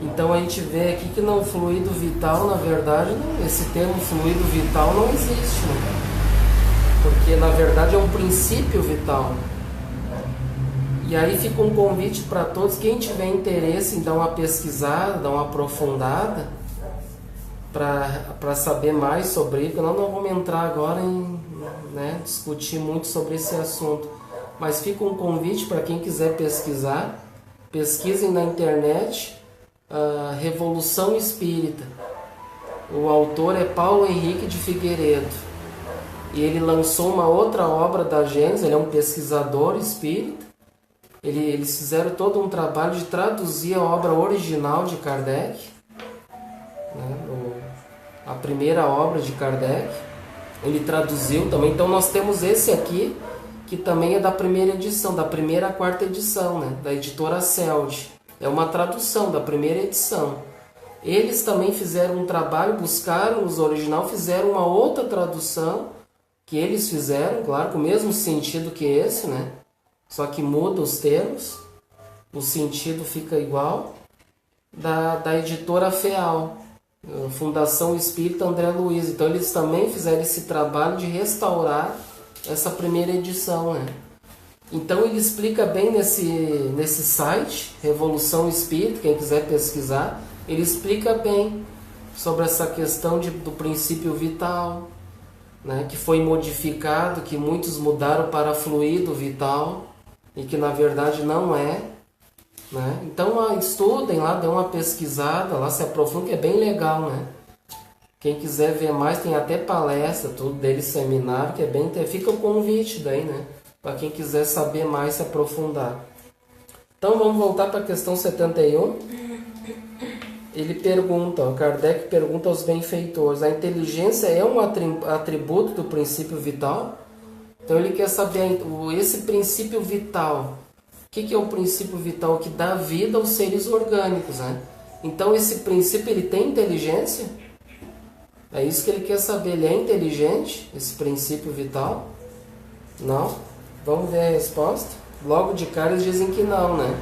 Então a gente vê aqui que no fluido vital, na verdade, esse termo fluido vital não existe, né? Porque na verdade é um princípio vital. E aí fica um convite para todos, quem tiver interesse em dar uma pesquisada, dar uma aprofundada, para saber mais sobre isso, nós não vamos entrar agora em discutir muito sobre esse assunto, mas fica um convite para quem quiser pesquisar, pesquisem na internet Revolução Espírita. O autor é Paulo Henrique de Figueiredo e ele lançou uma outra obra da Gênesis. Ele é um pesquisador espírita. Eles fizeram todo um trabalho de traduzir a obra original de Kardec, a primeira obra de Kardec, ele traduziu também. Então nós temos esse aqui, que também é da primeira edição, da primeira à quarta edição, né? Da editora Celde. É uma tradução da primeira edição. Eles também fizeram um trabalho, buscaram os original, fizeram uma outra tradução que eles fizeram, claro, com o mesmo sentido que esse, né? Só que muda os termos, o sentido fica igual, da editora FEAL, Fundação Espírita André Luiz. Então eles também fizeram esse trabalho de restaurar essa primeira edição, né? Então ele explica bem nesse site, Revolução Espírita, quem quiser pesquisar, ele explica bem sobre essa questão do princípio vital, né, que foi modificado, que muitos mudaram para fluido vital, e que na verdade não é. Né? Então estudem lá, dêem uma pesquisada, lá se aprofundem, que é bem legal. Né? Quem quiser ver mais, tem até palestra, tudo dele, seminário, que é bem... Fica o convite daí, né? Para quem quiser saber mais, se aprofundar. Então vamos voltar para a questão 71. Ele pergunta, o Kardec pergunta aos benfeitores, a inteligência é um atributo do princípio vital? Então ele quer saber esse princípio vital. O que é o princípio vital? Que dá vida aos seres orgânicos, né? Então esse princípio, ele tem inteligência? É isso que ele quer saber. Ele é inteligente, esse princípio vital? Não? Vamos ver a resposta? Logo de cara eles dizem que não, né?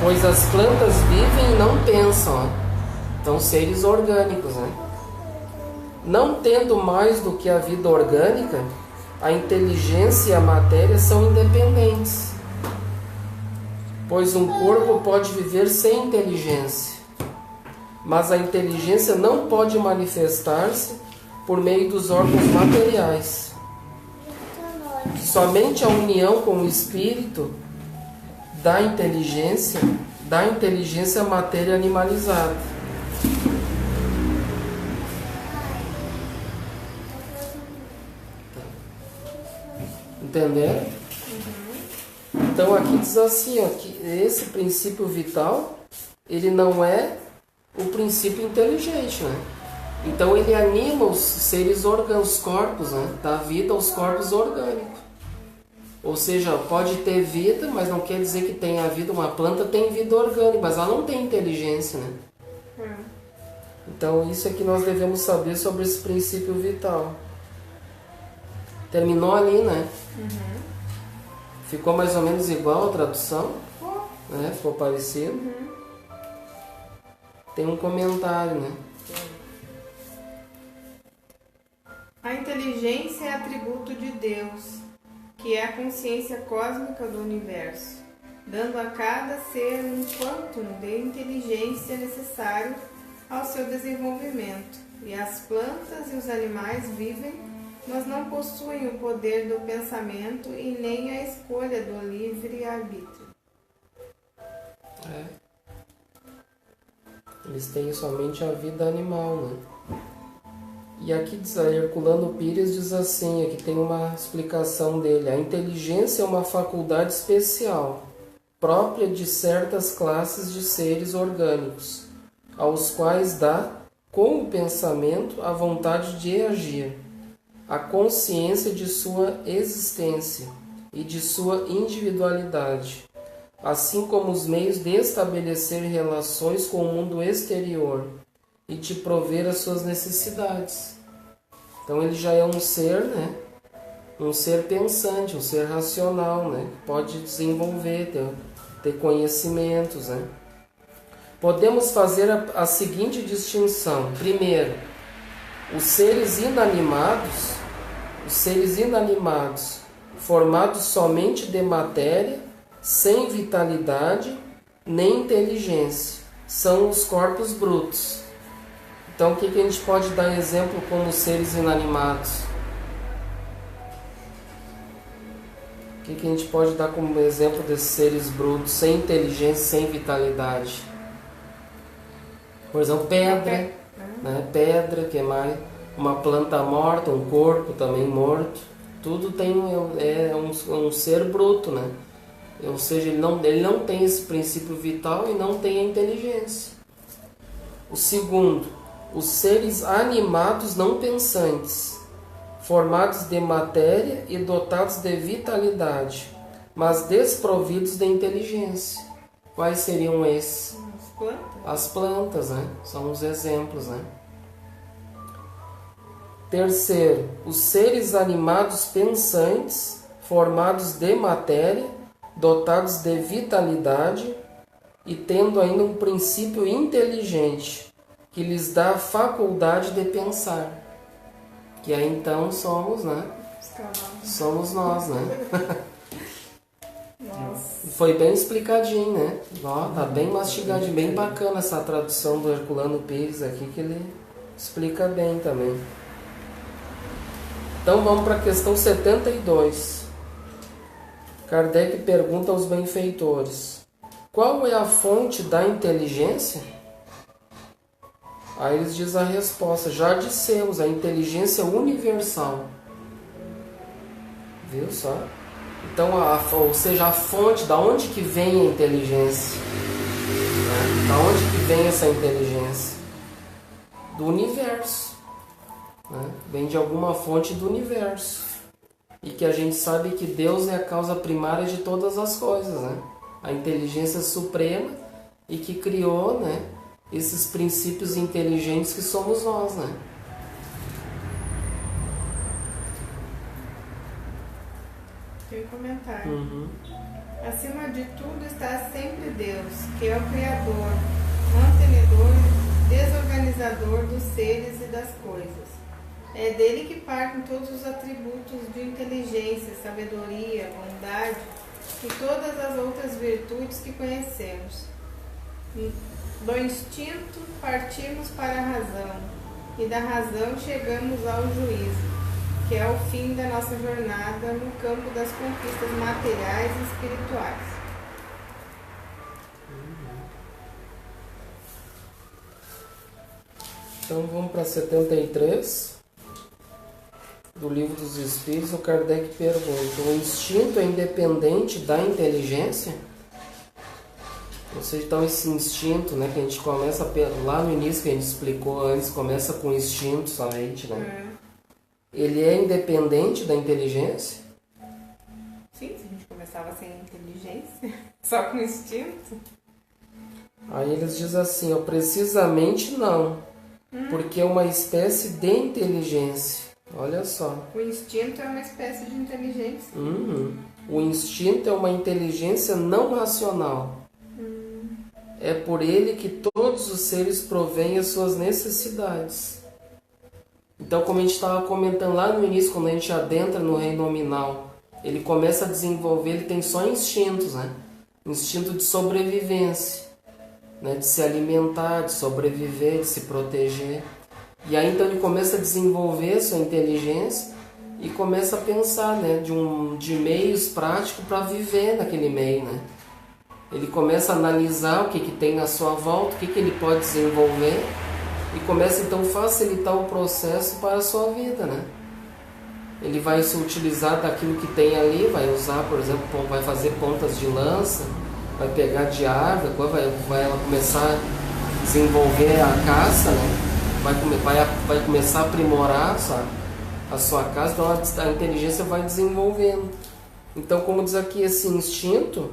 Pois as plantas vivem e não pensam, ó. Então seres orgânicos, né? Não tendo mais do que a vida orgânica, a inteligência e a matéria são independentes. Pois um corpo pode viver sem inteligência, mas a inteligência não pode manifestar-se por meio dos órgãos materiais. Somente a união com o espírito dá inteligência à matéria animalizada. Entenderam? Então aqui diz assim, ó, que esse princípio vital, ele não é o princípio inteligente, né? Então ele anima os seres orgânicos, os corpos, né? Dá vida aos corpos orgânicos. Ou seja, pode ter vida, mas não quer dizer que tenha vida. Uma planta tem vida orgânica, mas ela não tem inteligência, né? Então isso é que nós devemos saber sobre esse princípio vital. Terminou ali, né? Ficou mais ou menos igual a tradução, né? Ficou parecido. Tem um comentário, né? A inteligência é atributo de Deus, que é a consciência cósmica do universo, dando a cada ser um quantum de inteligência necessário ao seu desenvolvimento. E as plantas e os animais vivem, mas não possuem o poder do pensamento e nem a escolha do livre-arbítrio. Eles têm somente a vida animal, né? E aqui diz, Herculano Pires diz assim, aqui tem uma explicação dele. A inteligência é uma faculdade especial, própria de certas classes de seres orgânicos, aos quais dá, com o pensamento, a vontade de agir, a consciência de sua existência e de sua individualidade, assim como os meios de estabelecer relações com o mundo exterior e de prover as suas necessidades. Então ele já é um ser, né? Um ser pensante, um ser racional, né? Que pode desenvolver, ter conhecimentos, né? Podemos fazer a seguinte distinção. Primeiro, os seres inanimados, formados somente de matéria, sem vitalidade nem inteligência, são os corpos brutos. Então, o que a gente pode dar exemplo como seres inanimados? O que a gente pode dar como exemplo desses seres brutos, sem inteligência, sem vitalidade? Por exemplo, pedra, né? Pedra, que é mais uma planta morta, um corpo também morto. Tudo tem um ser bruto, né? Ou seja, ele não tem esse princípio vital e não tem a inteligência. O segundo, os seres animados não pensantes, formados de matéria e dotados de vitalidade, mas desprovidos de inteligência. Quais seriam esses? plantas? As plantas, né? São os exemplos, né? Terceiro, os seres animados pensantes, formados de matéria, dotados de vitalidade e tendo ainda um princípio inteligente que lhes dá a faculdade de pensar. Que aí então somos, né? Somos nós, né? Nossa. Foi bem explicadinho, né? Ó, tá bem mastigadinho, bem bacana essa tradução do Herculano Pires aqui, que ele explica bem também. Então vamos para a questão 72. Kardec pergunta aos benfeitores: qual é a fonte da inteligência? Aí eles dizem a resposta: já dissemos, a inteligência universal. Viu só? Então, ou seja, a fonte, da onde que vem a inteligência? Né? Da onde que vem essa inteligência? Do universo. Né? Vem de alguma fonte do universo. E que a gente sabe que Deus é a causa primária de todas as coisas. Né? A inteligência suprema e que criou, né, esses princípios inteligentes que somos nós. Né? Tem um comentário. Acima de tudo está sempre Deus, que é o Criador, mantenedor, desorganizador dos seres e das coisas. É dele que partem todos os atributos de inteligência, sabedoria, bondade e todas as outras virtudes que conhecemos. Do instinto partimos para a razão, e da razão chegamos ao juízo, que é o fim da nossa jornada no campo das conquistas materiais e espirituais. Então vamos para 73 do Livro dos Espíritos. O Kardec pergunta: o instinto é independente da inteligência? Ou seja, então esse instinto, né, que a gente começa lá no início, que a gente explicou antes, começa com instinto somente, né? Ele é independente da inteligência? Sim, se a gente começava sem inteligência, só com instinto. Aí eles dizem assim, ó, precisamente não, porque é uma espécie de inteligência. Olha só. O instinto é uma espécie de inteligência. O instinto é uma inteligência não racional. É por ele que todos os seres provêm as suas necessidades. Então, como a gente estava comentando lá no início, quando a gente adentra no reino nominal, ele começa a desenvolver, ele tem só instintos, né? Instinto de sobrevivência, né? De se alimentar, de sobreviver, de se proteger. E aí então ele começa a desenvolver sua inteligência e começa a pensar, né? De meios práticos para viver naquele meio, né? Ele começa a analisar o que tem na sua volta, o que ele pode desenvolver e começa então a facilitar o processo para a sua vida, né? Ele vai se utilizar daquilo que tem ali, vai usar, por exemplo, vai fazer pontas de lança, vai pegar de árvore, vai ela começar a desenvolver a caça, né? Vai começar a aprimorar a sua caça, então a inteligência vai desenvolvendo. Então, como diz aqui, esse instinto,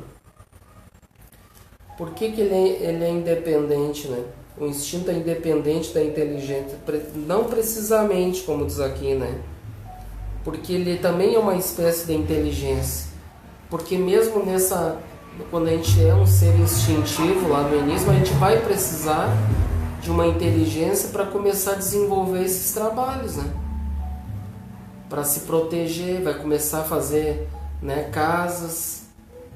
por que ele é independente, né? O instinto é independente da inteligência, não precisamente, como diz aqui, né? Porque ele também é uma espécie de inteligência. Porque mesmo quando a gente é um ser instintivo lá no início, a gente vai precisar de uma inteligência para começar a desenvolver esses trabalhos, né? Para se proteger, vai começar a fazer, né, casas,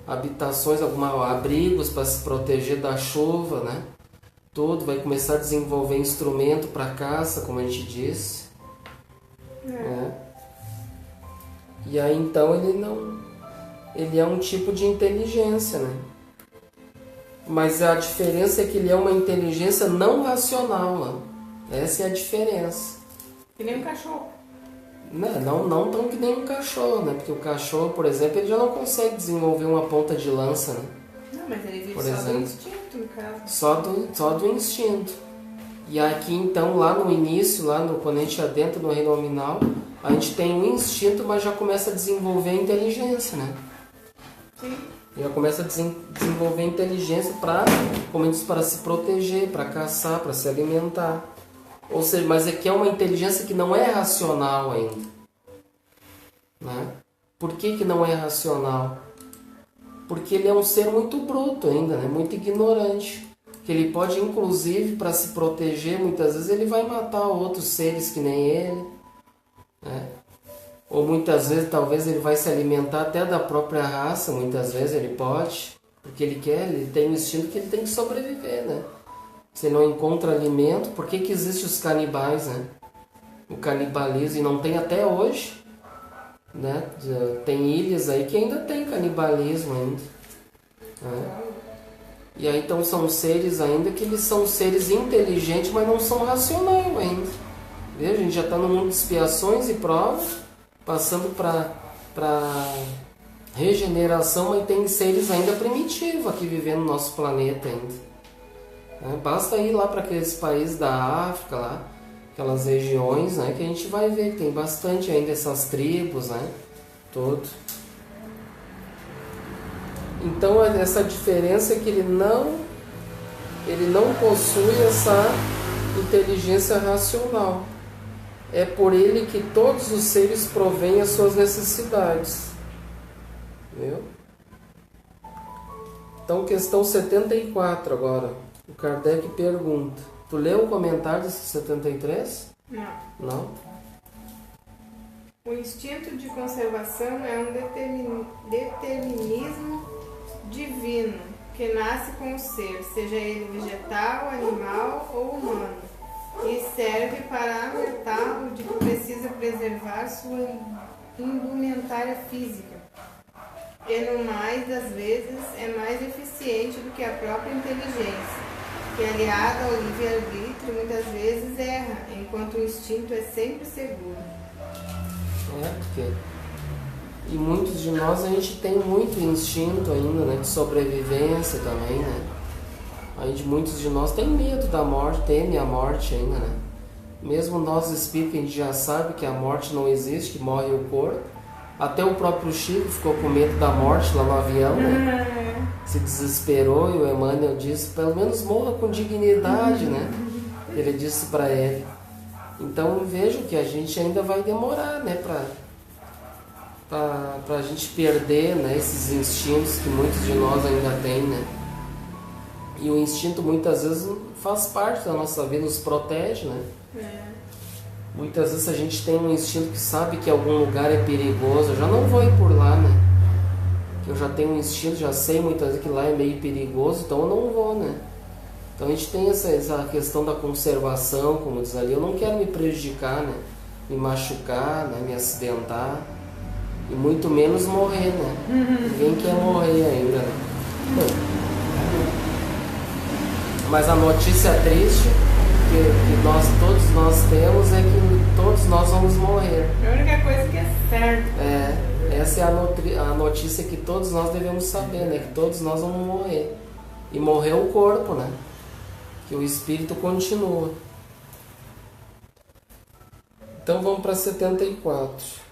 habitações, abrigos para se proteger da chuva, né? Tudo, vai começar a desenvolver instrumento para caça, como a gente disse. Né? E aí então ele é um tipo de inteligência, né? Mas a diferença é que ele é uma inteligência não racional, né? Essa é a diferença. Que nem um cachorro. Não tão que nem um cachorro, né? Porque o cachorro, por exemplo, ele já não consegue desenvolver uma ponta de lança, né? Não, mas ele vive por só exemplo, do instinto, no caso. Só do instinto. E aqui então, lá no início, quando a gente adentra no reino nominal, a gente tem o instinto, mas já começa a desenvolver a inteligência, né? Sim. Já começa a desenvolver inteligência para, como eu disse, para se proteger, para caçar, para se alimentar. Ou seja, mas é que é uma inteligência que não é racional ainda. Né? Por que não é racional? Porque ele é um ser muito bruto ainda, né? Muito ignorante. Que ele pode, inclusive, para se proteger, muitas vezes ele vai matar outros seres que nem ele. Né? Ou muitas vezes, talvez ele vai se alimentar até da própria raça, muitas vezes ele pode. Porque ele tem um instinto que ele tem que sobreviver, né? Se ele não encontra alimento, por que existem os canibais, né? O canibalismo, e não tem até hoje, né? Tem ilhas aí que ainda tem canibalismo ainda. Né? E aí então são seres ainda que eles são seres inteligentes, mas não são racionais ainda. Veja, a gente já está no mundo de expiações e provas, passando para regeneração, mas tem seres ainda primitivos aqui vivendo no nosso planeta ainda. Basta ir lá para aqueles países da África, lá, aquelas regiões, né, que a gente vai ver que tem bastante ainda essas tribos, né, tudo. Então essa diferença é que ele não possui essa inteligência racional. É por ele que todos os seres provêm as suas necessidades. Viu? Então, questão 74 agora. O Kardec pergunta. Tu leu o comentário desse 73? Não. Não? O instinto de conservação é um determinismo divino que nasce com o ser, seja ele vegetal, animal ou humano, e serve para alertá-lo de que precisa preservar sua indumentária física. E no mais das vezes é mais eficiente do que a própria inteligência, que aliada ao livre-arbítrio muitas vezes erra, enquanto o instinto é sempre seguro. Porque... E muitos de nós, a gente tem muito instinto ainda, né, de sobrevivência também, né? Aí muitos de nós tem medo da morte, teme a morte ainda, né? Mesmo nós espíritos, a gente já sabe que a morte não existe, que morre o corpo. Até o próprio Chico ficou com medo da morte lá no avião, né? Se desesperou e o Emmanuel disse, pelo menos morra com dignidade, né? Ele disse para ele. Então vejo que a gente ainda vai demorar, né, para a gente perder, né, esses instintos que muitos de nós ainda têm, né? E o instinto muitas vezes faz parte da nossa vida, nos protege, né? Muitas vezes a gente tem um instinto que sabe que algum lugar é perigoso, eu já não vou ir por lá, né? Que eu já tenho um instinto, já sei muitas vezes que lá é meio perigoso, então eu não vou, né? Então a gente tem essa questão da conservação, como diz ali, eu não quero me prejudicar, né? Me machucar, né? Me acidentar. E muito menos morrer, né? Ninguém quer morrer ainda, né? Mas a notícia triste que todos nós temos é que todos nós vamos morrer. A única coisa que é certa. Essa é a notícia que todos nós devemos saber, né? Que todos nós vamos morrer. E morrer o corpo, né? Que o espírito continua. Então vamos para 74.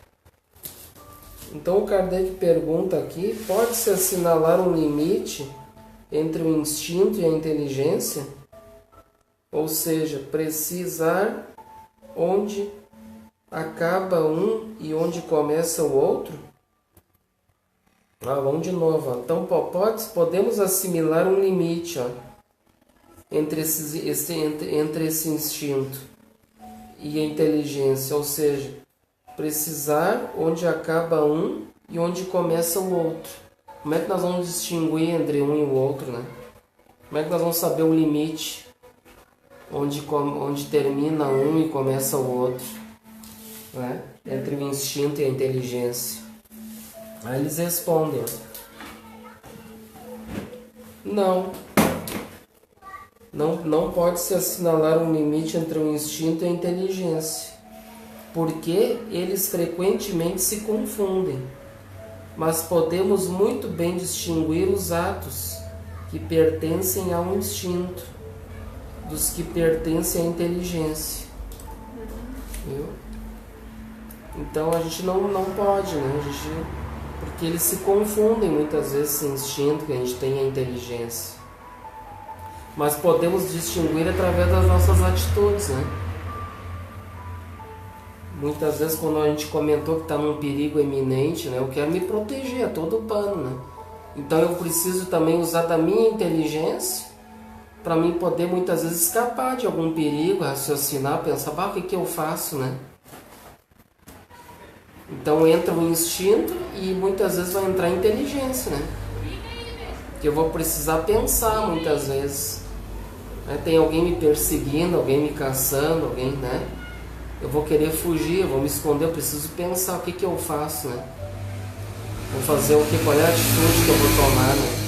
Então o Kardec pergunta aqui, pode-se assinalar um limite entre o instinto e a inteligência? Ou seja, precisar onde acaba um e onde começa o outro? Vamos de novo. Ó. Então podemos assimilar um limite, ó, entre esse instinto e a inteligência, ou seja, precisar onde acaba um e onde começa o outro. Como é que nós vamos distinguir entre um e o outro, né? Como é que nós vamos saber o limite onde termina um e começa o outro, né? Entre o instinto e a inteligência? Aí eles respondem: não pode se assinalar um limite entre o instinto e a inteligência, porque eles frequentemente se confundem, mas podemos muito bem distinguir os atos que pertencem ao instinto dos que pertencem à inteligência. Viu? Então a gente não pode, né? que eles se confundem muitas vezes esse instinto que a gente tem, a inteligência. Mas podemos distinguir através das nossas atitudes, né? Muitas vezes quando a gente comentou que está num perigo iminente, né? Eu quero me proteger a todo pano, né? Então eu preciso também usar da minha inteligência para mim poder muitas vezes escapar de algum perigo, raciocinar, pensar, o que eu faço, né? Então entra o instinto e muitas vezes vai entrar a inteligência, né? Que eu vou precisar pensar muitas vezes. Tem alguém me perseguindo, alguém me caçando, alguém, né? Eu vou querer fugir, eu vou me esconder, eu preciso pensar o que eu faço, né? Vou fazer o que, qual é a atitude que eu vou tomar, né?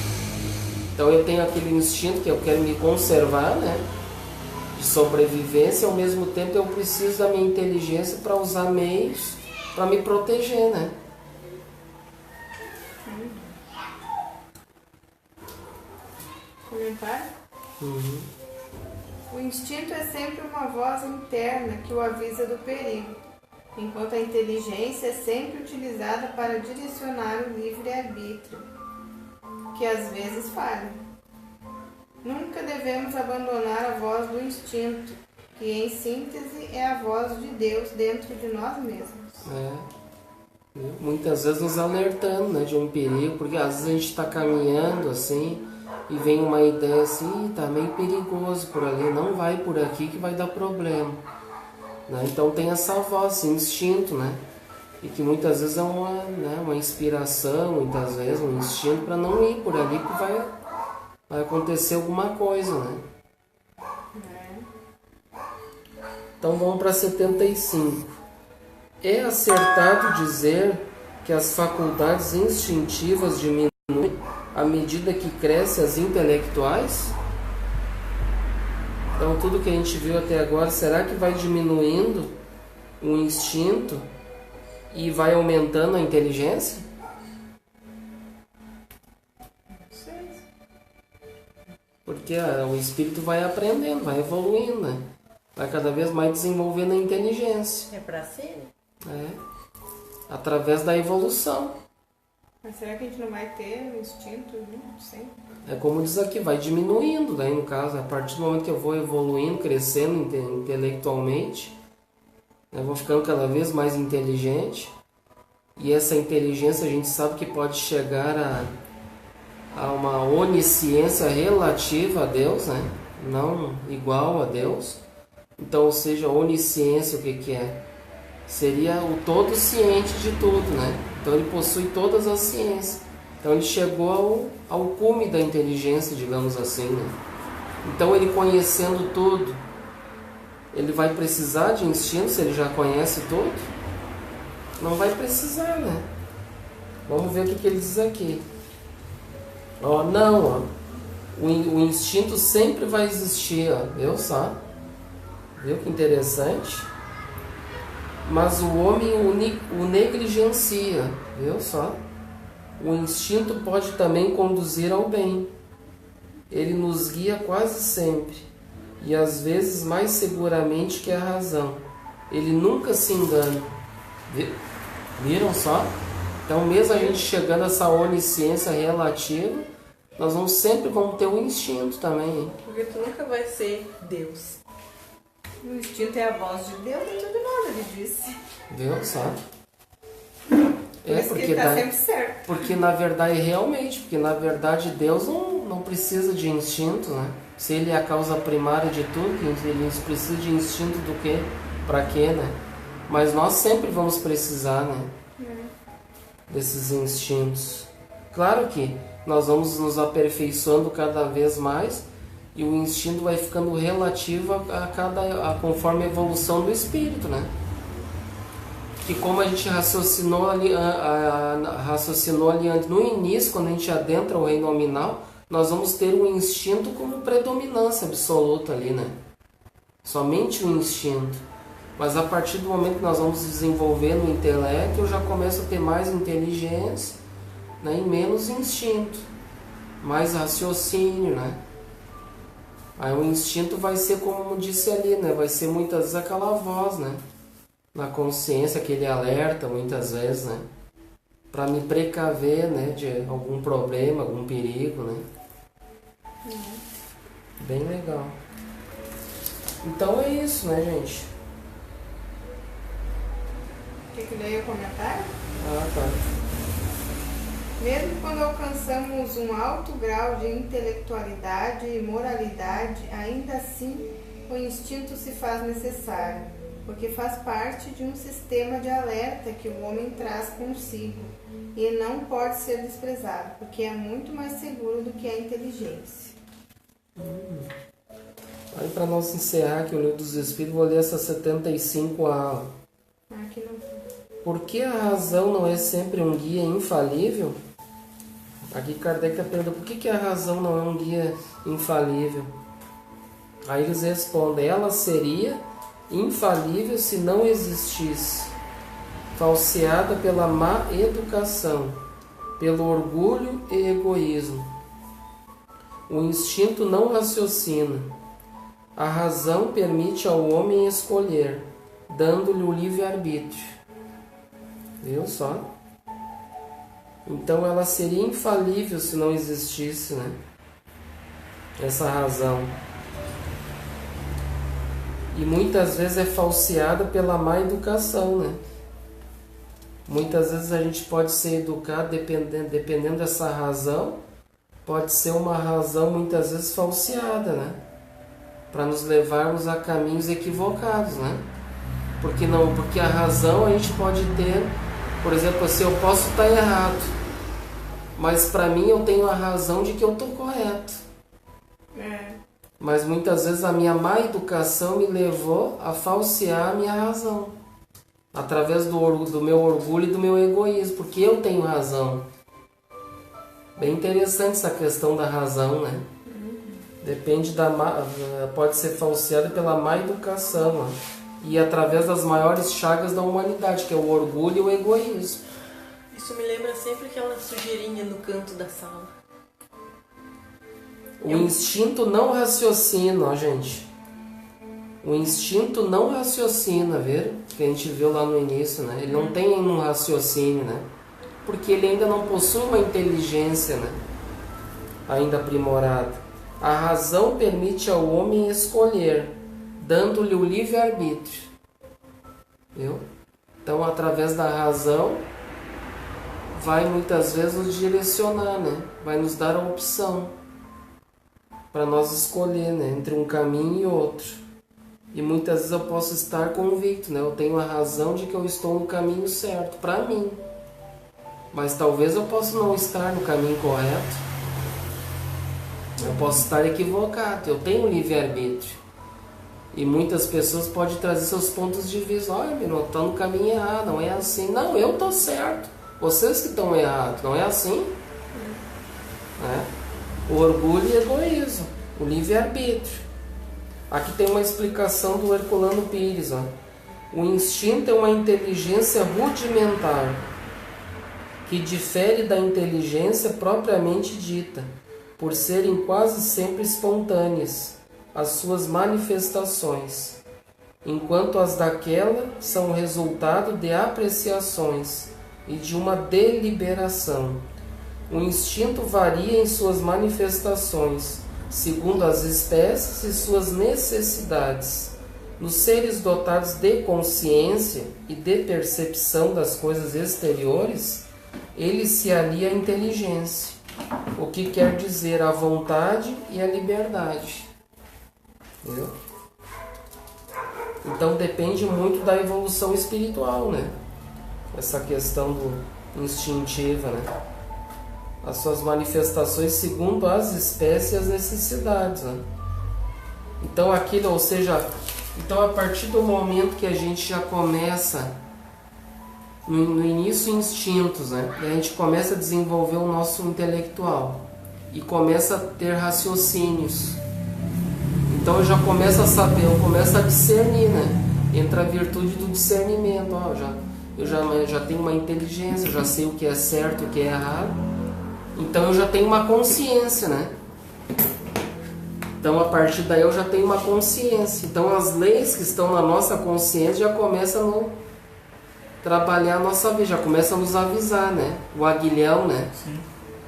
Então eu tenho aquele instinto que eu quero me conservar, né? De sobrevivência, e ao mesmo tempo eu preciso da minha inteligência para usar meios para me proteger, né? Comentário? Uhum. O instinto é sempre uma voz interna que o avisa do perigo, enquanto a inteligência é sempre utilizada para direcionar o livre-arbítrio, que às vezes falha. Nunca devemos abandonar a voz do instinto, que em síntese é a voz de Deus dentro de nós mesmos. Muitas vezes nos alertando, né, de um perigo, porque às vezes a gente está caminhando assim e vem uma ideia assim, tá meio perigoso por ali, não vai por aqui que vai dar problema, né? Então tem essa voz, esse instinto, né? E que muitas vezes é uma inspiração, muitas vezes um instinto para não ir por ali, porque vai acontecer alguma coisa, né? Então vamos para 75. É acertado dizer que as faculdades instintivas diminuem à medida que crescem as intelectuais? Então tudo que a gente viu até agora, será que vai diminuindo o instinto e vai aumentando a inteligência? Porque o espírito vai aprendendo, vai evoluindo, né? Vai cada vez mais desenvolvendo a inteligência. É pra ser? Através da evolução. Mas será que a gente não vai ter um instinto? Não sei. É como diz aqui, vai diminuindo, daí no caso, a partir do momento que eu vou evoluindo, crescendo intelectualmente, eu vou ficando cada vez mais inteligente, e essa inteligência a gente sabe que pode chegar a uma onisciência relativa a Deus, né? Não igual a Deus. Então, ou seja, onisciência, o que é? Seria o todo ciente de tudo, né? Então ele possui todas as ciências. Então ele chegou ao cume da inteligência, digamos assim, né? Então ele conhecendo tudo, ele vai precisar de instinto se ele já conhece tudo? Não vai precisar, né? Vamos ver o que ele diz aqui. O instinto sempre vai existir, ó. Viu só? Viu que interessante? Mas o homem o negligencia, viu só? O instinto pode também conduzir ao bem. Ele nos guia quase sempre, e às vezes mais seguramente que a razão. Ele nunca se engana. Viram só? Então mesmo a gente chegando a essa onisciência relativa, nós sempre vamos ter o instinto também, hein? Porque tu nunca vai ser Deus. O instinto é a voz de Deus dentro de nós, ele disse. Viu só? Por isso que ele está sempre certo. Porque na verdade Deus não precisa de instinto, né? Se ele é a causa primária de tudo, ele precisa de instinto do quê? Para quê, né? Mas nós sempre vamos precisar, né? Desses instintos. Claro que nós vamos nos aperfeiçoando cada vez mais, e o instinto vai ficando relativo conforme a evolução do espírito, né? Que como a gente raciocinou ali antes, no início, quando a gente adentra o reino nominal, nós vamos ter o instinto como predominância absoluta ali, né? Somente o instinto. Mas a partir do momento que nós vamos desenvolvendo o intelecto, eu já começo a ter mais inteligência, né? E menos instinto, mais raciocínio, né? Aí o instinto vai ser, como disse ali, né? Vai ser muitas vezes aquela voz, né? Na consciência, aquele alerta, muitas vezes, né? para me precaver, né, de algum problema, algum perigo, né? Bem legal. Então é isso, né, gente? Que daí o comentário? Ah, tá. Mesmo quando alcançamos um alto grau de intelectualidade e moralidade, ainda assim o instinto se faz necessário, porque faz parte de um sistema de alerta que o homem traz consigo e não pode ser desprezado, porque é muito mais seguro do que a inteligência. Aí para nós encerrar aqui o Livro dos Espíritos, vou ler essa 75A. Aqui não. Por que a razão não é sempre um guia infalível? Aqui Kardec pergunta, por que a razão não é um guia infalível? Aí eles respondem, ela seria infalível se não existisse, falseada pela má educação, pelo orgulho e egoísmo. O instinto não raciocina. A razão permite ao homem escolher, dando-lhe o livre-arbítrio. Viu só? Então ela seria infalível se não existisse, né? Essa razão. E muitas vezes é falseada pela má educação, né? Muitas vezes a gente pode ser educado dependendo dessa razão, pode ser uma razão muitas vezes falseada, né? Para nos levarmos a caminhos equivocados, né? Porque a razão a gente pode ter, por exemplo, assim, eu posso estar errado, mas para mim eu tenho a razão de que eu estou correto. Mas muitas vezes a minha má educação me levou a falsear a minha razão, através do meu orgulho e do meu egoísmo, porque eu tenho razão. Bem interessante essa questão da razão, né? Depende pode ser falseada pela má educação, né? E através das maiores chagas da humanidade, que é o orgulho e o egoísmo. Isso me lembra sempre aquela sujeirinha no canto da sala. O instinto não raciocina, ó, gente. O instinto não raciocina, viu? Que a gente viu lá no início, né? Ele não tem um raciocínio, né? Porque ele ainda não possui uma inteligência, né? Ainda aprimorada. A razão permite ao homem escolher, dando-lhe o livre-arbítrio. Viu? Então, através da razão, vai muitas vezes nos direcionar, né? Vai nos dar a opção para nós escolher, né? Entre um caminho e outro. E muitas vezes eu posso estar convicto, né? Eu tenho a razão de que eu estou no caminho certo, para mim. Mas talvez eu possa não estar no caminho correto. Eu posso estar equivocado. Eu tenho livre-arbítrio. E muitas pessoas podem trazer seus pontos de vista. Olha, meu, estou no caminho errado, não é assim. Não, eu estou certo. Vocês que estão errados, não é assim? O orgulho e egoísmo. O livre-arbítrio. Aqui tem uma explicação do Herculano Pires. Ó. O instinto é uma inteligência rudimentar, que difere da inteligência propriamente dita, por serem quase sempre espontâneas as suas manifestações, enquanto as daquela são resultado de apreciações e de uma deliberação. O instinto varia em suas manifestações, segundo as espécies e suas necessidades. Nos seres dotados de consciência e de percepção das coisas exteriores, ele se alia à inteligência, o que quer dizer a vontade e a liberdade. Entendeu? Então depende muito da evolução espiritual, né? Essa questão do instintiva, né? As suas manifestações segundo as espécies e as necessidades, né? Então aquilo, ou seja, então a partir do momento que a gente já começa no início instintos, né? A gente começa a desenvolver o nosso intelectual e começa a ter raciocínios. Então eu já começo a saber, eu começo a discernir, né? Entra a virtude do discernimento. Ó, eu já tenho uma inteligência, eu já sei o que é certo e o que é errado. Então eu já tenho uma consciência, né? Então a partir daí eu já tenho uma consciência. Então as leis que estão na nossa consciência já começam trabalhar a nossa vida, já começa a nos avisar, né? O aguilhão, né? Sim.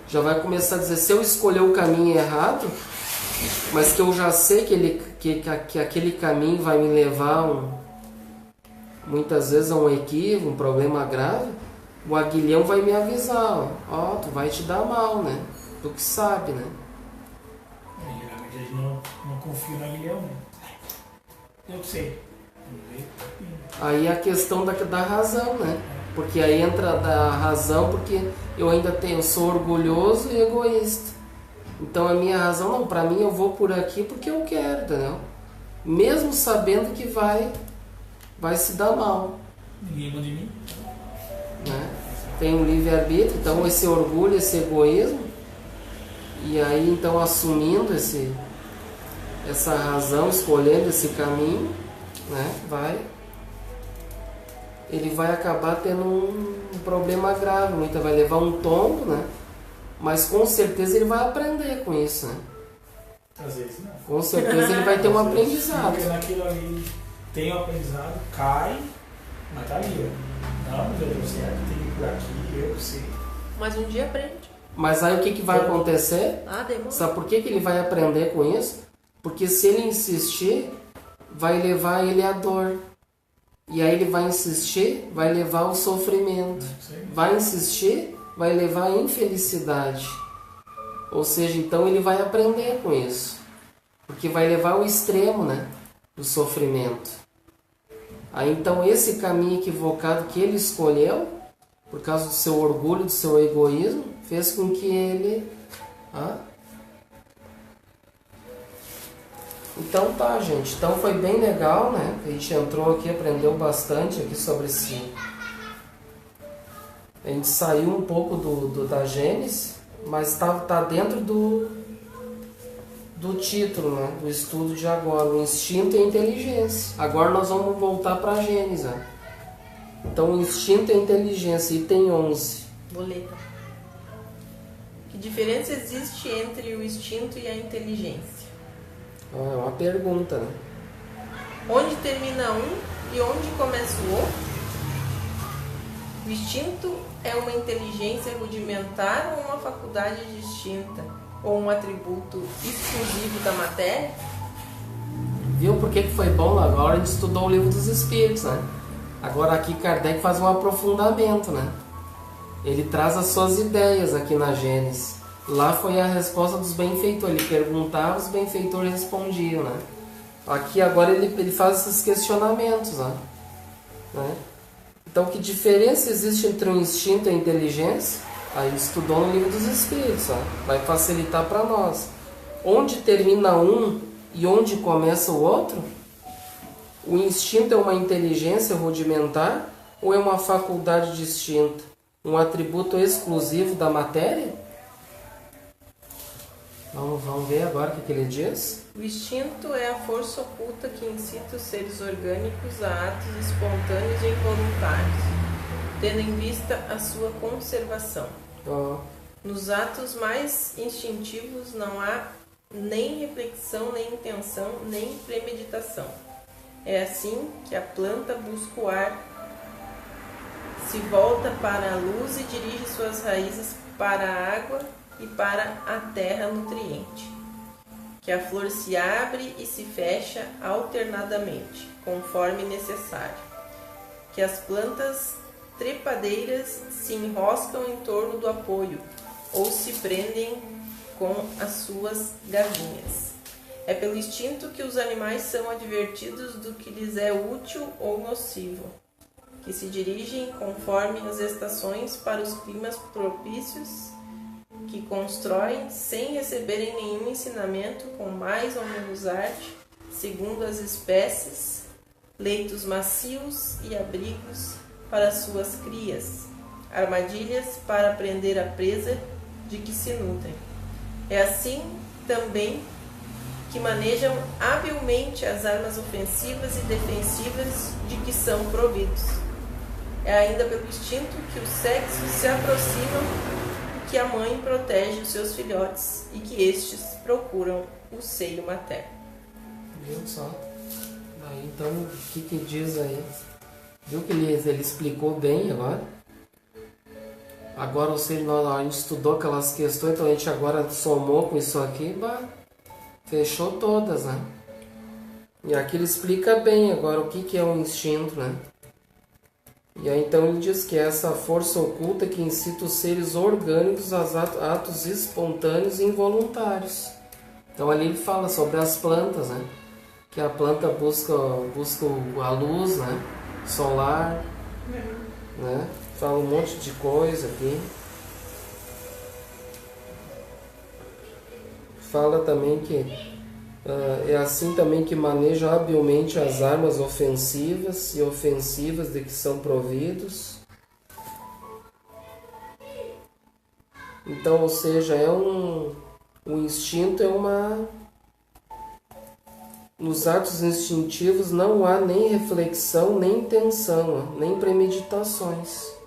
Já vai começar a dizer, se eu escolher o caminho errado, mas que eu já sei que aquele caminho vai me levar muitas vezes a um equívoco, um problema grave, o aguilhão vai me avisar, ó, tu vai te dar mal, né? Tu que sabe, né? Geralmente a gente não confia no aguilhão, né? Eu sei. Aí a questão da razão, né? Porque aí entra da razão, porque eu sou orgulhoso e egoísta. Então a minha razão, não, pra mim eu vou por aqui porque eu quero, entendeu? Mesmo sabendo que vai se dar mal. Ninguém manda em mim. Né? Tem um livre-arbítrio, então esse orgulho, esse egoísmo, e aí então assumindo essa razão, escolhendo esse caminho, né? Ele vai acabar tendo um problema grave, muita vai levar um tombo, né? Mas com certeza ele vai aprender com isso, né? Às vezes não. Com certeza ele vai ter um aprendizado. Fica naquilo ali, tem um aprendizado, cai, mas tá ali, ó. Não, mas eu deu certo, tem que ir por aqui, eu sei. Mas um dia aprende. Mas aí o que vai acontecer? Demora. Sabe por que ele vai aprender com isso? Porque se ele insistir, vai levar ele à dor. E aí ele vai insistir, vai levar ao sofrimento. Vai insistir, vai levar à infelicidade. Ou seja, então ele vai aprender com isso. Porque vai levar ao extremo, né? Do sofrimento. Aí então esse caminho equivocado que ele escolheu, por causa do seu orgulho, do seu egoísmo, fez com que ele... Então tá, gente. Então foi bem legal, né? A gente entrou aqui, aprendeu bastante aqui sobre si. A gente saiu um pouco da Gênesis, mas tá dentro do título, né? Do estudo de agora, o instinto e a inteligência. Agora nós vamos voltar para a Gênesis, né? Então, o instinto e a inteligência, item 11. Boleta. Que diferença existe entre o instinto e a inteligência? É uma pergunta, né? Onde termina um e onde começa o outro? O instinto é uma inteligência rudimentar ou uma faculdade distinta? Ou um atributo exclusivo da matéria? Viu por que foi bom? Agora a gente estudou o Livro dos Espíritos, né? Agora aqui Kardec faz um aprofundamento, né? Ele traz as suas ideias aqui na Gênesis. Lá foi a resposta dos benfeitores. Ele perguntava, os benfeitores respondiam, né? Aqui agora ele faz esses questionamentos, né? Então, que diferença existe entre o instinto e a inteligência? Aí estudou no Livro dos Espíritos, né? Vai facilitar para nós. Onde termina um e onde começa o outro? O instinto é uma inteligência rudimentar ou é uma faculdade distinta? Um atributo exclusivo da matéria? Vamos ver agora o que ele diz. O instinto é a força oculta que incita os seres orgânicos a atos espontâneos e involuntários, tendo em vista a sua conservação. Nos atos mais instintivos não há nem reflexão, nem intenção, nem premeditação. É assim que a planta busca o ar, se volta para a luz e dirige suas raízes para a água e para a terra nutriente. Que a flor se abre e se fecha alternadamente, conforme necessário. Que as plantas trepadeiras se enroscam em torno do apoio ou se prendem com as suas gavinhas. É pelo instinto que os animais são advertidos do que lhes é útil ou nocivo, que se dirigem conforme as estações para os climas propícios, que constroem sem receberem nenhum ensinamento com mais ou menos arte, segundo as espécies, leitos macios e abrigos para suas crias, armadilhas para prender a presa de que se nutrem. É assim também que manejam habilmente as armas ofensivas e defensivas de que são providos. É ainda pelo instinto que os sexos se aproximam, que a mãe protege os seus filhotes e que estes procuram o seio materno. Viu só? Aí, então, o que diz aí? Viu que ele explicou bem agora? Agora, ou seja, a gente estudou aquelas questões, então a gente agora somou com isso aqui, fechou todas, né? E aqui ele explica bem agora o que é um instinto, né? E aí então ele diz que é essa força oculta que incita os seres orgânicos a atos espontâneos e involuntários. Então ali ele fala sobre as plantas, né? Que a planta busca a luz, né? Solar, né? Fala um monte de coisa aqui. Fala também que é assim também que maneja habilmente as armas ofensivas e ofensivas de que são providos. Então, ou seja, o instinto é nos atos instintivos não há nem reflexão, nem intenção, nem premeditações.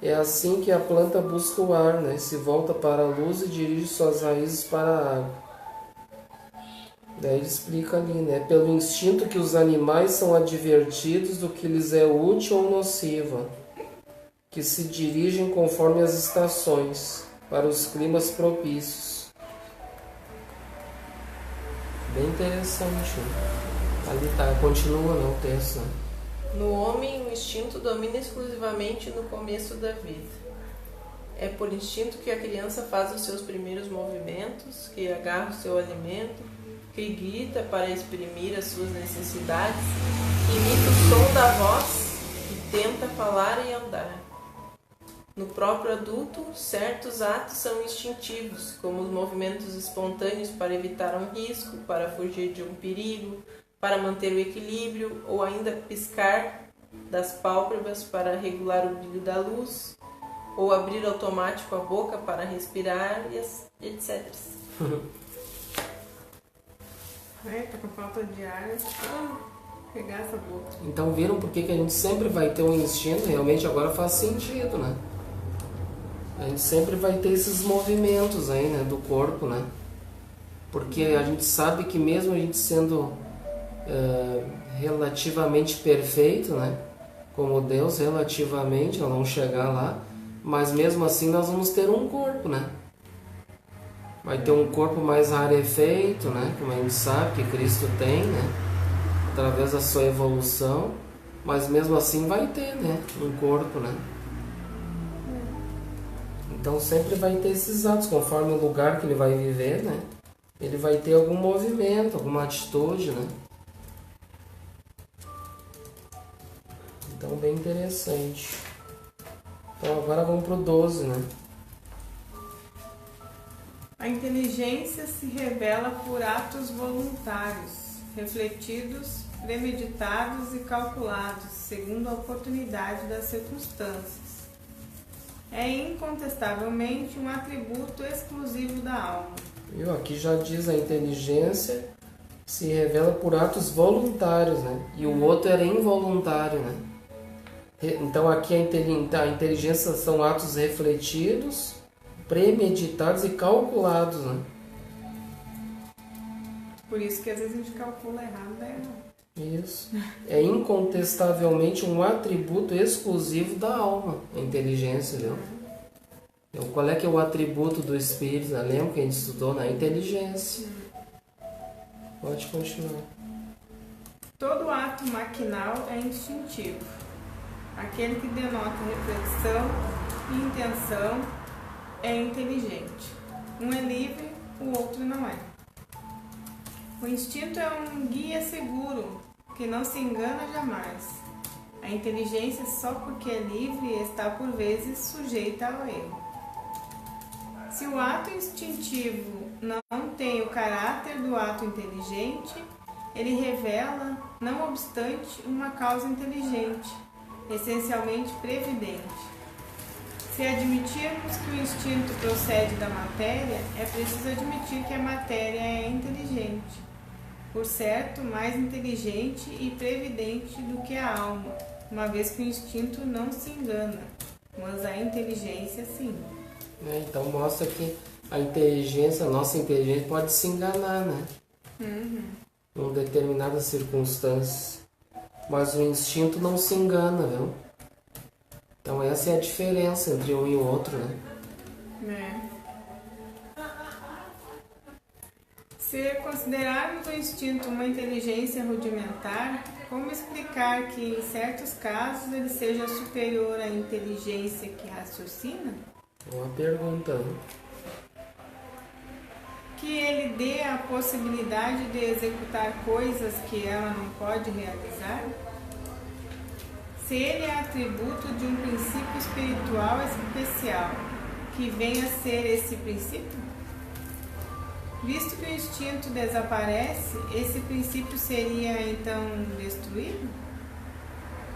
É assim que a planta busca o ar, né? Se volta para a luz e dirige suas raízes para a água. Daí ele explica ali, né? Pelo instinto que os animais são advertidos do que lhes é útil ou nocivo, que se dirigem conforme as estações, para os climas propícios. Bem interessante. Ali tá, continua, né, o texto. No homem, o instinto domina exclusivamente no começo da vida. É por instinto que a criança faz os seus primeiros movimentos, que agarra o seu alimento, que grita para exprimir as suas necessidades, que imita o som da voz, que tenta falar e andar. No próprio adulto, certos atos são instintivos, como os movimentos espontâneos para evitar um risco, para fugir de um perigo, para manter o equilíbrio, ou ainda piscar das pálpebras para regular o brilho da luz, ou abrir automático a boca para respirar, e etc. Tá com falta de ar, pegar essa boca. Então viram por que a gente sempre vai ter um instinto? Realmente agora faz sentido, né? A gente sempre vai ter esses movimentos aí, né, do corpo, né? Porque a gente sabe que mesmo a gente sendo relativamente perfeito, né? Como Deus, relativamente, nós vamos chegar lá, mas mesmo assim nós vamos ter um corpo, né? Vai ter um corpo mais rarefeito, né? Como a gente sabe que Cristo tem, né? Através da sua evolução, mas mesmo assim vai ter, né? Um corpo, né? Então sempre vai ter esses atos, conforme o lugar que ele vai viver, né? Ele vai ter algum movimento, alguma atitude, né? Então bem interessante. Então agora vamos pro 12, né? A inteligência se revela por atos voluntários, refletidos, premeditados e calculados, segundo a oportunidade das circunstâncias. É incontestavelmente um atributo exclusivo da alma. Viu? Aqui já diz a inteligência se revela por atos voluntários, né? E o outro era involuntário, né? Então aqui a inteligência são atos refletidos, premeditados e calculados, né? Por isso que às vezes a gente calcula errado, né? Isso. É incontestavelmente um atributo exclusivo da alma, a inteligência, viu? Então, qual é que é o atributo do espírito? Lembra que a gente estudou na inteligência? Pode continuar. Todo ato maquinal é instintivo. Aquele que denota reflexão e intenção é inteligente. Um é livre, o outro não é. O instinto é um guia seguro, que não se engana jamais. A inteligência, só porque é livre, está por vezes sujeita ao erro. Se o ato instintivo não tem o caráter do ato inteligente, ele revela, não obstante, uma causa inteligente, essencialmente previdente. Se admitirmos que o instinto procede da matéria, é preciso admitir que a matéria é inteligente. Por certo, mais inteligente e previdente do que a alma, uma vez que o instinto não se engana, mas a inteligência sim. Então mostra que a inteligência, a nossa inteligência pode se enganar, né? Em determinadas circunstâncias. mas o instinto não se engana, viu? Então essa é a diferença entre um e o outro, né? Se considerarmos o instinto uma inteligência rudimentar, como explicar que em certos casos ele seja superior à inteligência que raciocina? Uma pergunta, né? Que ele dê a possibilidade de executar coisas que ela não pode realizar? Se ele é atributo de um princípio espiritual especial, que venha a ser esse princípio? Visto que o instinto desaparece, esse princípio seria então destruído?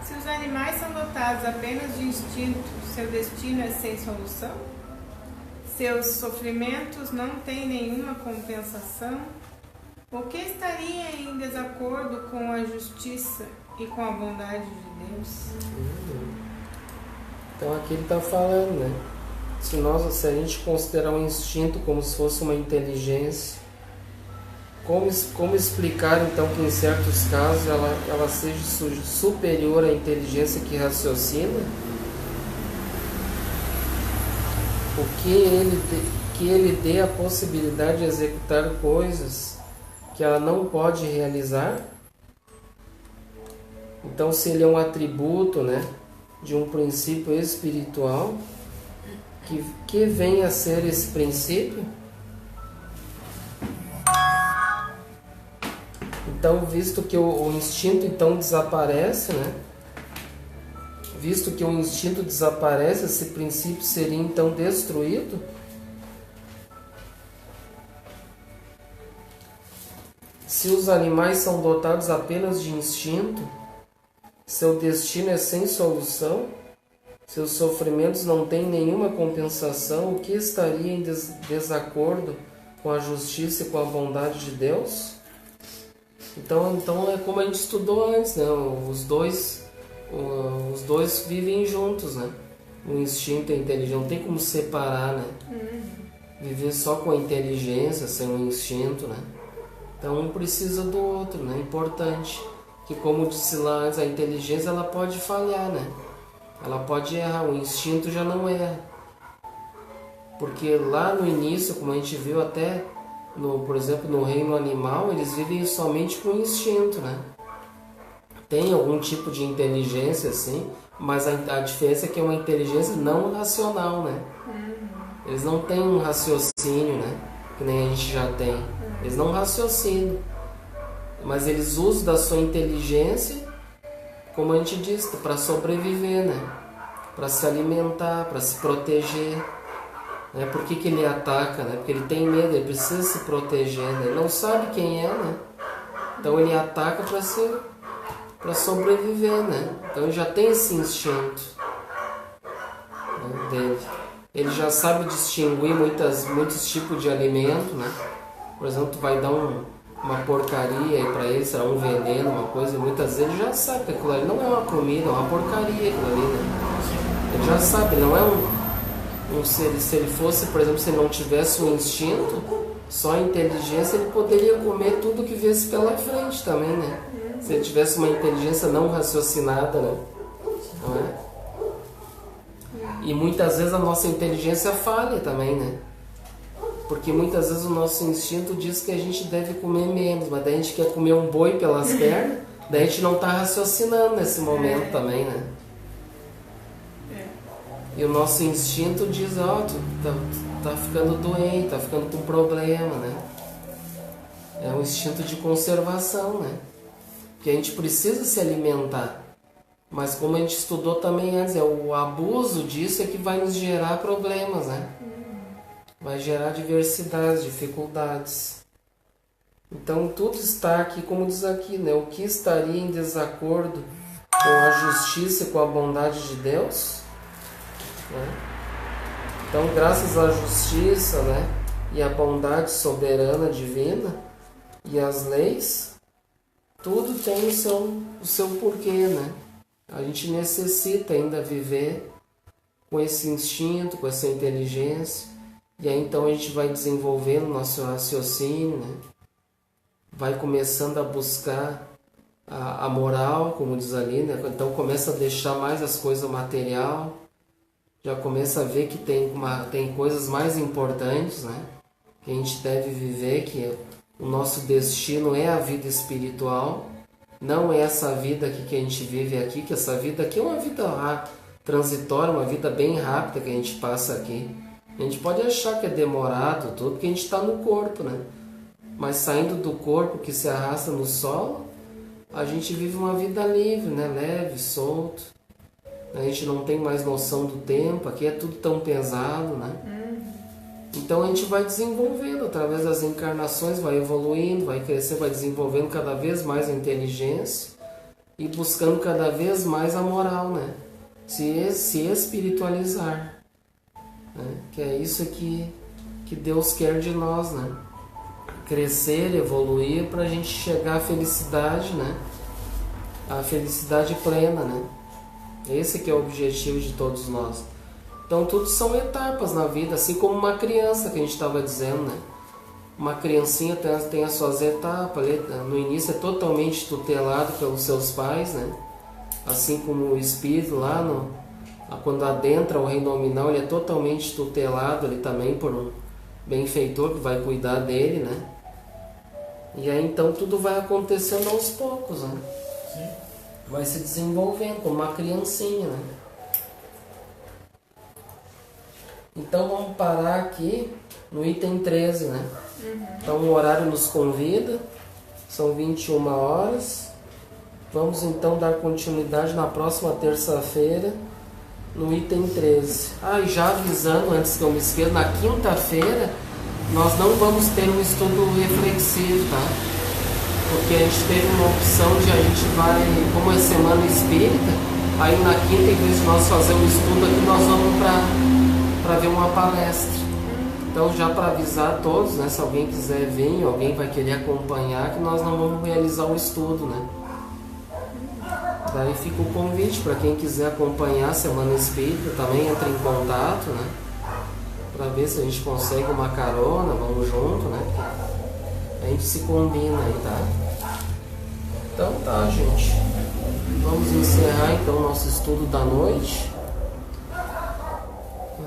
Se os animais são dotados apenas de instinto, seu destino é sem solução? Seus sofrimentos não têm nenhuma compensação? O que estaria em desacordo com a justiça e com a bondade de Deus? Então aqui ele está falando, né? Se a gente considerar o instinto como se fosse uma inteligência, como explicar então que em certos casos ela seja superior à inteligência que raciocina? Que ele dê a possibilidade de executar coisas que ela não pode realizar? Então, se ele é um atributo, né, de um princípio espiritual, que venha a ser esse princípio? Então, visto que o instinto então desaparece, né? Visto que o instinto desaparece, esse princípio seria então destruído? Se os animais são dotados apenas de instinto, seu destino é sem solução, seus sofrimentos não têm nenhuma compensação, o que estaria em desacordo com a justiça e com a bondade de Deus? Então é como a gente estudou antes, né? Os dois vivem juntos, né? O instinto e a inteligência, não tem como separar, né? Viver só com a inteligência, sem o instinto, né? Então um precisa do outro, né? É importante que, como disse lá antes, a inteligência ela pode falhar, né? Ela pode errar, o instinto já não erra. Porque lá no início, como a gente viu até, por exemplo, no reino animal, eles vivem somente com o instinto, né? Tem algum tipo de inteligência, sim, mas a diferença é que é uma inteligência não racional, né? Eles não têm um raciocínio, né? Que nem a gente já tem. Eles não raciocinam, mas eles usam da sua inteligência, como a gente disse, para sobreviver, né? Para se alimentar, para se proteger. Né? Por que ele ataca? Né? Porque ele tem medo, ele precisa se proteger. Né? Ele não sabe quem é, né? Então ele ataca para sobreviver, né? Então ele já tem esse instinto, né, dele. Ele já sabe distinguir muitos tipos de alimento, né? Por exemplo, tu vai dar uma porcaria aí para ele, será um veneno, uma coisa, e muitas vezes ele já sabe que aquilo ali não é uma comida, é uma porcaria aquilo ali, né? Ele já sabe, não é se ele fosse, por exemplo, se ele não tivesse um instinto, só a inteligência, ele poderia comer tudo que viesse pela frente também, né? Se ele tivesse uma inteligência não raciocinada, né? Não é? E muitas vezes a nossa inteligência falha também, né? Porque muitas vezes o nosso instinto diz que a gente deve comer menos, mas daí a gente quer comer um boi pelas pernas, daí a gente não está raciocinando nesse momento também, né? E o nosso instinto diz, ó, tu tá ficando doente, tá ficando com problema, né? É um instinto de conservação, né? Porque a gente precisa se alimentar. Mas como a gente estudou também antes, o abuso disso é que vai nos gerar problemas, né? Vai gerar diversidades, dificuldades. Então tudo está aqui, como diz aqui, né? O que estaria em desacordo com a justiça e com a bondade de Deus? Né? Então, graças à justiça, né? E à bondade soberana divina e às leis, tudo tem o seu porquê, né? A gente necessita ainda viver com esse instinto, com essa inteligência. E aí então a gente vai desenvolvendo nosso raciocínio, né? Vai começando a buscar a moral, como diz ali, né? Então começa a deixar mais as coisas material, já começa a ver que tem coisas mais importantes, né? Que a gente deve viver, que o nosso destino é a vida espiritual, não é essa vida aqui que a gente vive aqui, que essa vida aqui é uma vida transitória, uma vida bem rápida que a gente passa aqui. A gente pode achar que é demorado tudo, porque a gente está no corpo, né? Mas saindo do corpo que se arrasta no solo, a gente vive uma vida livre, né? Leve, solto. A gente não tem mais noção do tempo, aqui é tudo tão pesado, né? Então a gente vai desenvolvendo através das encarnações, vai evoluindo, vai crescendo, vai desenvolvendo cada vez mais a inteligência e buscando cada vez mais a moral, né? Se espiritualizar, né? Que é isso que Deus quer de nós, né? Crescer, evoluir para a gente chegar à felicidade, né? A felicidade plena, né? Esse que é o objetivo de todos nós. Então tudo são etapas na vida, assim como uma criança que a gente estava dizendo, né? Uma criancinha tem as suas etapas, no início é totalmente tutelado pelos seus pais, né? Assim como o espírito lá, quando adentra o reino nominal, ele é totalmente tutelado ali também por um benfeitor que vai cuidar dele, né? E aí então tudo vai acontecendo aos poucos, né? Sim. Vai se desenvolvendo como uma criancinha, né? Então vamos parar aqui no item 13, né? Então o horário nos convida, são 21 horas. Vamos então dar continuidade na próxima terça-feira no item 13. E já avisando, antes que eu me esqueça, na quinta-feira nós não vamos ter um estudo reflexivo, tá? Porque a gente teve uma opção de a gente vai, como é semana espírita, aí na quinta, em vez de nós fazer um estudo aqui, nós vamos para ver uma palestra. Então já para avisar a todos, né, se alguém quiser vir, alguém vai querer acompanhar, que nós não vamos realizar o estudo, né? Daí fica o convite para quem quiser acompanhar a Semana Espírita, também entra em contato, né? Para ver se a gente consegue uma carona, vamos junto, né? A gente se combina aí, tá? Então tá, gente. Vamos encerrar então o nosso estudo da noite.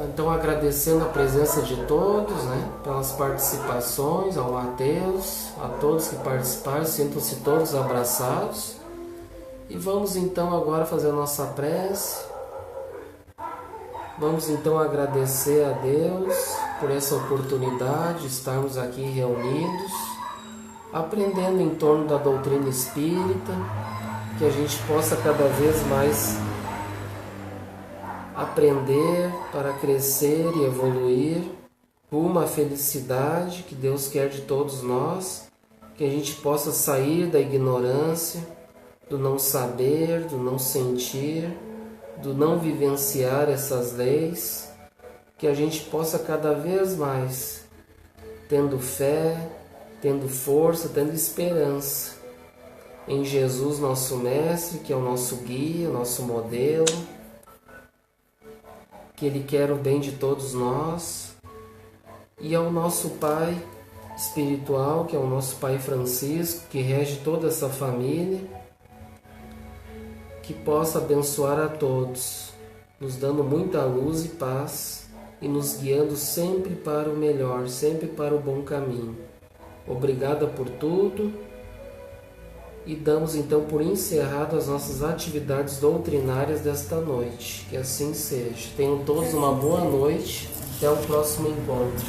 Então agradecendo a presença de todos, né? Pelas participações, ao Mateus, a todos que participaram, sintam-se todos abraçados. E vamos então agora fazer a nossa prece. Vamos então agradecer a Deus por essa oportunidade de estarmos aqui reunidos, aprendendo em torno da doutrina espírita, que a gente possa cada vez mais aprender para crescer e evoluir rumo à felicidade que Deus quer de todos nós, que a gente possa sair da ignorância, do não saber, do não sentir, do não vivenciar essas leis, que a gente possa cada vez mais, tendo fé, tendo força, tendo esperança em Jesus, nosso Mestre, que é o nosso guia, o nosso modelo, que Ele quer o bem de todos nós, e ao nosso Pai espiritual, que é o nosso Pai Francisco, que rege toda essa família, que possa abençoar a todos, nos dando muita luz e paz e nos guiando sempre para o melhor, sempre para o bom caminho. Obrigada por tudo e damos então por encerrado as nossas atividades doutrinárias desta noite. Que assim seja. Tenham todos uma boa noite. Até o próximo encontro.